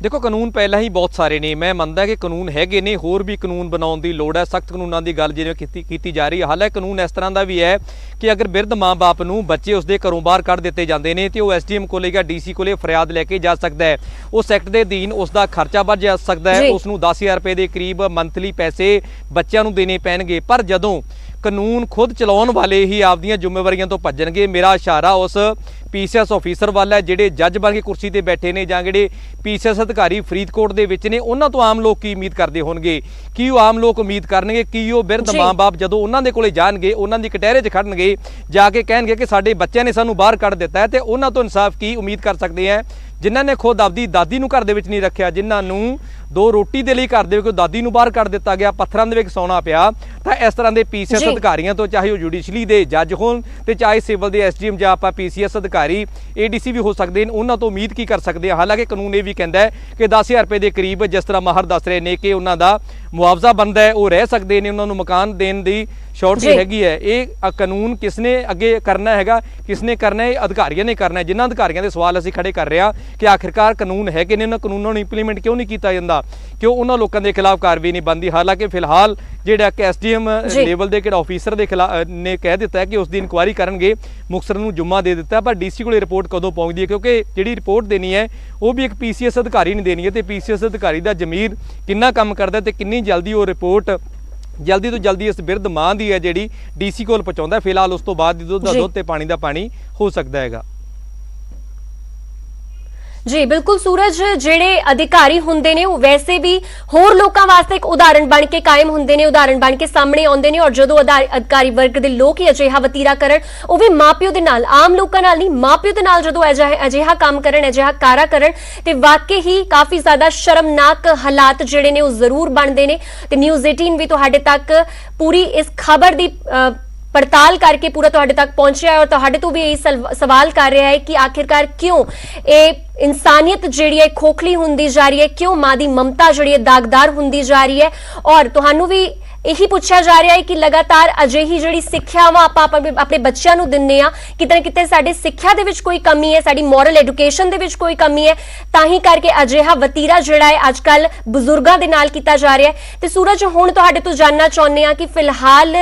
ਦੇਖੋ, ਕਾਨੂੰਨ ਪਹਿਲਾਂ ਹੀ ਬਹੁਤ ਸਾਰੇ ਨੇ। ਮੈਂ ਮੰਨਦਾ ਕਿ ਕਾਨੂੰਨ ਹੈਗੇ ਨੇ, ਹੋਰ ਵੀ ਕਾਨੂੰਨ ਬਣਾਉਣ ਦੀ ਲੋੜ ਹੈ। ਸਖਤ ਕਾਨੂੰਨਾਂ ਦੀ ਗੱਲ ਜਿਵੇਂ ਕੀਤੀ ਜਾ ਰਹੀ ਹੈ। ਹਾਲਾਂਕਿ ਕਾਨੂੰਨ ਇਸ ਤਰ੍ਹਾਂ ਦਾ ਵੀ ਹੈ ਕਿ ਅਗਰ ਬਿਰਧ ਮਾਂ-ਬਾਪ ਨੂੰ ਬੱਚੇ ਉਸਦੇ ਘਰੋਂ ਬਾਹਰ ਕੱਢ ਦਿੱਤੇ ਜਾਂਦੇ ਨੇ ਤੇ ਉਹ ਐਸਡੀਐਮ ਕੋਲੇ ਜਾਂ ਡੀਸੀ ਕੋਲੇ ਫਰਿਆਦ ਲੈ ਕੇ ਜਾ ਸਕਦਾ ਹੈ। ਉਸ ਐਕਟ ਦੇ ਅਧੀਨ ਉਸ ਦਾ ਖਰਚਾ ਵੱਧ ਜਾ ਸਕਦਾ ਹੈ। ਉਸ ਨੂੰ 10,000 ਰੁਪਏ ਦੇ ਕਰੀਬ ਮੰਥਲੀ ਪੈਸੇ ਬੱਚਿਆਂ ਨੂੰ ਦੇਣੇ ਪੈਣਗੇ। ਪਰ ਜਦੋਂ ਕਾਨੂੰਨ ਖੁਦ ਚਲਾਉਣ ਵਾਲੇ ਹੀ ਆਪਦੀਆਂ ਜ਼ਿੰਮੇਵਾਰੀਆਂ ਤੋਂ ਭੱਜਣਗੇ, ਮੇਰਾ ਇਸ਼ਾਰਾ ਉਸ ਪੀਸੀਐਸ ਆਫੀਸਰ ਵੱਲ ਹੈ ਜਿਹੜੇ ਜੱਜ ਬਣ ਕੇ ਕੁਰਸੀ ਤੇ ਬੈਠੇ ਨੇ ਜਾਂ ਜਿਹੜੇ ਪੀਸੀਐਸ ਅਧਿਕਾਰੀ ਫਰੀਦਕੋਟ ਦੇ ਵਿੱਚ ਨੇ। ਉਹਨਾਂ ਤੋਂ ਆਮ ਲੋਕ ਕੀ ਉਮੀਦ ਕਰਦੇ ਹੋਣਗੇ? ਕੀ ਉਹ ਆਮ ਲੋਕ ਉਮੀਦ ਕਰਨਗੇ ਕਿ ਉਹ ਬਿਰਧ ਮਾਂ-ਬਾਪ ਜਦੋਂ ਉਹਨਾਂ ਦੇ ਕੋਲੇ ਜਾਣਗੇ, ਉਹਨਾਂ ਦੀ ਕਟਹਿਰੇ 'ਚ ਖੜਨਗੇ, ਜਾ ਕੇ ਕਹਿਣਗੇ ਕਿ ਸਾਡੇ ਬੱਚਿਆਂ ਨੇ ਸਾਨੂੰ ਬਾਹਰ ਕੱਢ ਦਿੱਤਾ ਹੈ, ਤੇ ਉਹਨਾਂ ਤੋਂ ਇਨਸਾਫ ਕੀ ਉਮੀਦ ਕਰ ਸਕਦੇ ਆ ਜਿਨ੍ਹਾਂ ਨੇ ਖੁਦ ਆਪਦੀ ਦਾਦੀ ਨੂੰ ਘਰ ਦੇ ਵਿੱਚ ਨਹੀਂ ਰੱਖਿਆ, ਜਿਨ੍ਹਾਂ ਨੂੰ ਦੋ ਰੋਟੀ ਦੇ ਲਈ ਘਰ ਦੇ ਵਿੱਚ ਦਾਦੀ ਨੂੰ ਬਾਹਰ ਕੱਢ ਦਿੱਤਾ ਗਿਆ, ਪੱਥਰਾਂ ਦੇ ਵਿੱਚ ਸੌਣਾ ਪਿਆ। ਤਾਂ ਇਸ ਤਰ੍ਹਾਂ ਦੇ ਪੀਸੀਐਸ ਅਧਿਕਾਰੀਆਂ ਤੋਂ, ਚਾਹੇ ਉਹ ਜੁਡੀਸ਼ਰੀ ਦੇ ਜੱਜ ਹੋਣ ਤੇ ਚਾਹੇ ਸਿਵਲ ਦੇ ਐਸਡੀਐਮ ਜਾਂ ਆਪਾਂ ਪੀਸੀਐਸ ਅਧਿਕਾਰੀ ਏਡੀਸੀ ਵੀ ਹੋ ਸਕਦੇ ਨੇ, ਉਹਨਾਂ ਤੋਂ ਉਮੀਦ ਕੀ ਕਰ ਸਕਦੇ ਆ? ਹਾਲਾਂਕਿ ਕਾਨੂੰਨ ਇਹ ਵੀ ਕਹਿੰਦਾ ਹੈ ਕਿ 10,000 ਰੁਪਏ ਦੇ ਕਰੀਬ, ਜਿਸ ਤਰ੍ਹਾਂ ਮਾਹਰ ਦੱਸ ਰਹੇ ਨੇ ਕਿ ਉਹਨਾਂ ਦਾ ਮੁਆਵਜ਼ਾ ਬਣਦਾ ਹੈ, ਉਹ ਰਹਿ ਸਕਦੇ ਨੇ, ਉਹਨਾਂ ਨੂੰ ਮਕਾਨ ਦੇਣ ਦੀ ਸ਼ੋਰਟੀ ਹੈਗੀ ਹੈ। ਇਹ ਕਾਨੂੰਨ ਕਿਸਨੇ ਅੱਗੇ ਕਰਨਾ ਹੈਗਾ, ਕਿਸਨੇ ਕਰਨਾ ਹੈ? ਅਧਿਕਾਰੀਆਂ ਨੇ ਕਰਨਾ ਹੈ। ਜਿਨ੍ਹਾਂ ਅਧਿਕਾਰੀਆਂ ਦੇ ਸਵਾਲ ਅਸੀਂ ਖੜੇ ਕਰ ਰਹੇ ਹਾਂ ਕਿ ਆਖਿਰਕਾਰ ਕਾਨੂੰਨ ਹੈਗੇ ਨੇ, ਉਹਨਾਂ ਕਾਨੂੰਨਾਂ ਨੂੰ ਇੰਪਲੀਮੈਂਟ ਕਿਉਂ ਨਹੀਂ ਕੀਤਾ ਜਾਂਦਾ, ਕਿਉਂ ਉਹਨਾਂ ਲੋਕਾਂ ਦੇ ਖਿਲਾਫ ਕਾਰਵਾਈ ਨਹੀਂ ਬਣਦੀ? ਹਾਲਾਂਕਿ ਫਿਲਹਾਲ ਜਿਹੜਾ ਕਿ ਐਸਡੀਐਮ ਲੈਵਲ ਦੇ ਕਿਹੜਾ ਆਫੀਸਰ ਦੇ ਖਿਲਾਫ ਨੇ ਕਹਿ ਦਿੱਤਾ ਹੈ ਕਿ ਉਸ ਦੀ ਇਨਕੁਆਇਰੀ ਕਰਨਗੇ, ਮੁਕਤਸਰ ਨੂੰ ਜੁਮਾ ਦੇ ਦਿੱਤਾ। ਪਰ ਡੀਸੀ ਕੋਲੇ ਰਿਪੋਰਟ ਕਦੋਂ ਪਹੁੰਚਦੀ ਹੈ? ਕਿਉਂਕਿ ਜਿਹੜੀ ਰਿਪੋਰਟ ਦੇਣੀ ਹੈ ਉਹ ਵੀ ਇੱਕ ਪੀਸੀਐਸ ਅਧਿਕਾਰੀ ਨੇ ਦੇਣੀ ਹੈ, ਤੇ ਪੀਸੀਐਸ ਅਧਿਕਾਰੀ ਦਾ ਜ਼ਮੀਰ ਕਿੰਨਾ ਕੰਮ ਕਰਦਾ ਤੇ ਕਿੰਨੀ ਜਲਦੀ ਉਹ ਰਿਪੋਰਟ ਜਲਦੀ ਤੋਂ ਜਲਦੀ ਇਸ ਬਿਰਧ ਮਾਂ ਦੀ ਹੈ ਜਿਹੜੀ ਡੀਸੀ ਕੋਲ ਪਹੁੰਚਾਉਂਦਾ। ਫਿਲਹਾਲ ਉਸ ਤੋਂ ਬਾਅਦ ਦੁੱਧ ਦਾ ਦੁੱਧ ਤੇ ਪਾਣੀ ਦਾ ਪਾਣੀ ਹੋ ਸਕਦਾ ਹੈਗਾ। जी बिल्कुल सूरज, ਜਿਹੜੇ ਅਧਿਕਾਰੀ ਹੁੰਦੇ ਨੇ ਉਹ ਵੈਸੇ ਵੀ ਹੋਰ ਲੋਕਾਂ ਵਾਸਤੇ ਇੱਕ ਉਦਾਹਰਣ ਬਣ ਕੇ ਕਾਇਮ ਹੁੰਦੇ ਨੇ, ਉਦਾਹਰਣ ਬਣ ਕੇ ਸਾਹਮਣੇ ਆਉਂਦੇ ਨੇ। ਔਰ ਜਦੋਂ ਅਧਿਕਾਰੀ ਵਰਗ ਦੇ ਲੋਕ ਹੀ ਅਜਿਹਾ ਵਤੀਰਾ ਕਰਨ, ਉਹ ਵੀ ਮਾਪਿਓ ਦੇ ਨਾਲ, ਆਮ ਲੋਕਾਂ ਨਾਲ ਨਹੀਂ, ਮਾਪਿਓ ਦੇ ਨਾਲ ਜਦੋਂ ਅਜਿਹਾ ਕੰਮ ਕਰਨ, ਅਜਿਹਾ ਕਾਰਾ ਕਰਨ, ਤੇ ਵਾਕਈ ਹੀ ਕਾਫੀ ਜ਼ਿਆਦਾ ਸ਼ਰਮਨਾਕ ਹਾਲਾਤ ਜਿਹੜੇ ਨੇ ਉਹ ਜ਼ਰੂਰ ਬਣਦੇ ਨੇ। ਤੇ ਨਿਊਜ਼ 18 ਵੀ ਤੁਹਾਡੇ ਤੱਕ ਪੂਰੀ ਇਸ ਖਬਰ ਦੀ पड़ताल करके पूरा तुहाडे तक पहुंचा है और तुहाडे तो भी यही सवाल कर रहा है कि आखिरकार क्यों ये इंसानियत जिहड़ी है खोखली हुंदी जा रही है, क्यों मां दी ममता जिहड़ी है दागदार हुंदी जा रही है। और तुहानू भी यही पूछा जा रहा है कि लगातार अजिही जिहड़ी सिक्ख्यावां आपां अपने बच्चों नूं दिंदे आ, किते ना किते साडे सिक्ख्या दे विच कोई कमी है, साडी मॉरल एजुकेशन दे विच कोई कमी है, तां ही करके अजिहा वतीरा जिहड़ा है अजकल बजुर्गां दे नाल कीता जा रहा है। ते सूरज, हुण तुहाडे तो जानना चाहुंदे आ कि फिलहाल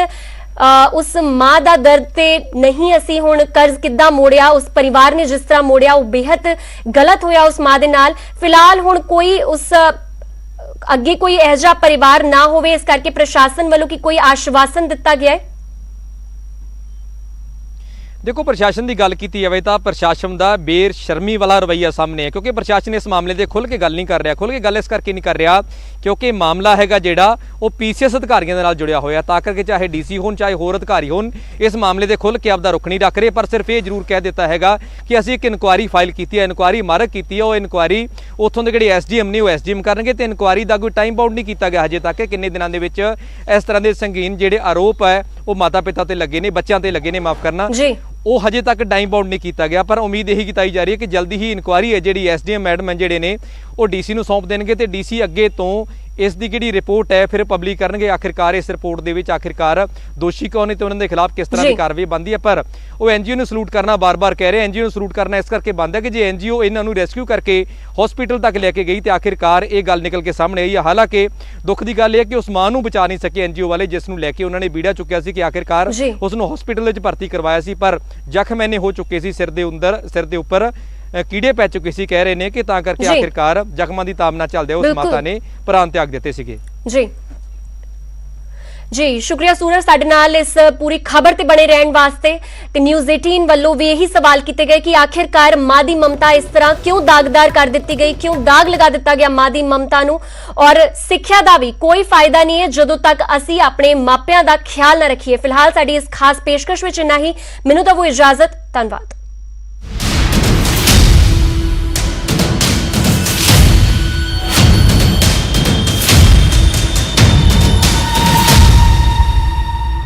उस मां दा दर्द ते नहीं असी हुण कर्ज किद्दां मोड़िया, उस परिवार ने जिस तरह मोड़िया वो बेहद गलत होया उस मां दे नाल। फिलहाल हुण कोई उस अगे कोई एहजा परिवार ना होवे, इस करके प्रशासन वालों की कोई आश्वासन दिता गया है? देखो, प्रशासन की गल की जाए तो प्रशासन का बेशर्मी वाला रवैया सामने है, क्योंकि प्रशासन इस मामले से खुल के गल नहीं कर रहा। खुल के गल इस करके नहीं कर रहा क्योंकि मामला है जिहड़ा वो PCS अधिकारियों के नाल जुड़िया होया, तां करके चाहे DC होण चाहे होर अधिकारी होण इस मामले से खुल के आपदा रुख नहीं रख रहे। पर सिर्फ ये जरूर कह दिता है कि असीं एक इनकुआरी फाइल की है, इनकुआरी मारक की है, वो इनकुआरी उत्थों के जिहड़े SDM ने वो SDM करनगे ते इनकुआरी का कोई टाइम बाउंड नहीं किया गया हजे तक किन्ने दिनां दे विच इस तरह के संगीन जिहड़े आरोप है वो माता पिता ते लगे ने, बच्चों ते लगे ने, माफ करना जी, वो हजे तक टाइम बाउंड नहीं किया गया। पर उम्मीद यही की जा रही है कि जल्दी ही इनकुआरी है जी SDM मैडम है जिहड़े ने वो DC नूं सौंप देणगे ते DC अगे तो इस दी जिहड़ी रिपोर्ट है फिर पब्लिक करनगे। आखिरकार इस रिपोर्ट दे विच आखिरकार दोषी कौन है तो उन्हां दे खिलाफ किस तरह की कार्रवाई बनती है। पर वो NGO नूं सलूट करना बार बार कह रहे हैं, NGO नूं सलूट करना इस करके बंद है कि जे NGO इन्हां नूं रेस्क्यू करके हॉस्पिटल तक लैके गई तो आखिरकार ये गल निकल के सामने आई है। हालांकि दुख की गल है कि उस मां नूं बचा नहीं सके NGO वाले, जिस नूं लैके उन्होंने बीड़ा चुक्या सी कि आखिरकार उसनूं हॉस्पिटल विच भर्ती करवाया सी, पर जख्म इन्ने हो चुके सी, सिर दे उपर कीड़े पै चुके सी, कह रहे हैं कि तां करके आखिरकार जख्मां दी ताब नाल चलदे उस माता ने प्राण त्याग दिते सीगे। जी जी, शुक्रिया सूरज साडे नाल इस पूरी खबर ते बने रहन वास्ते। ते न्यूज़ 18 वालों भी यही सवाल किए गए कि आखिरकार मां दी ममता इस तरह क्यों दागदार कर दी गई, क्यों दाग लगा दिता गया मां दी ममता नूं। और सिक्ख्या दा भी कोई फायदा नहीं है जदों तक असी अपने मापियां दा ख्याल ना रखिए। फिलहाल साडी इस खास पेशकश विच इन्ना ही, मैनूं तां वो इजाजत, धन्नवाद।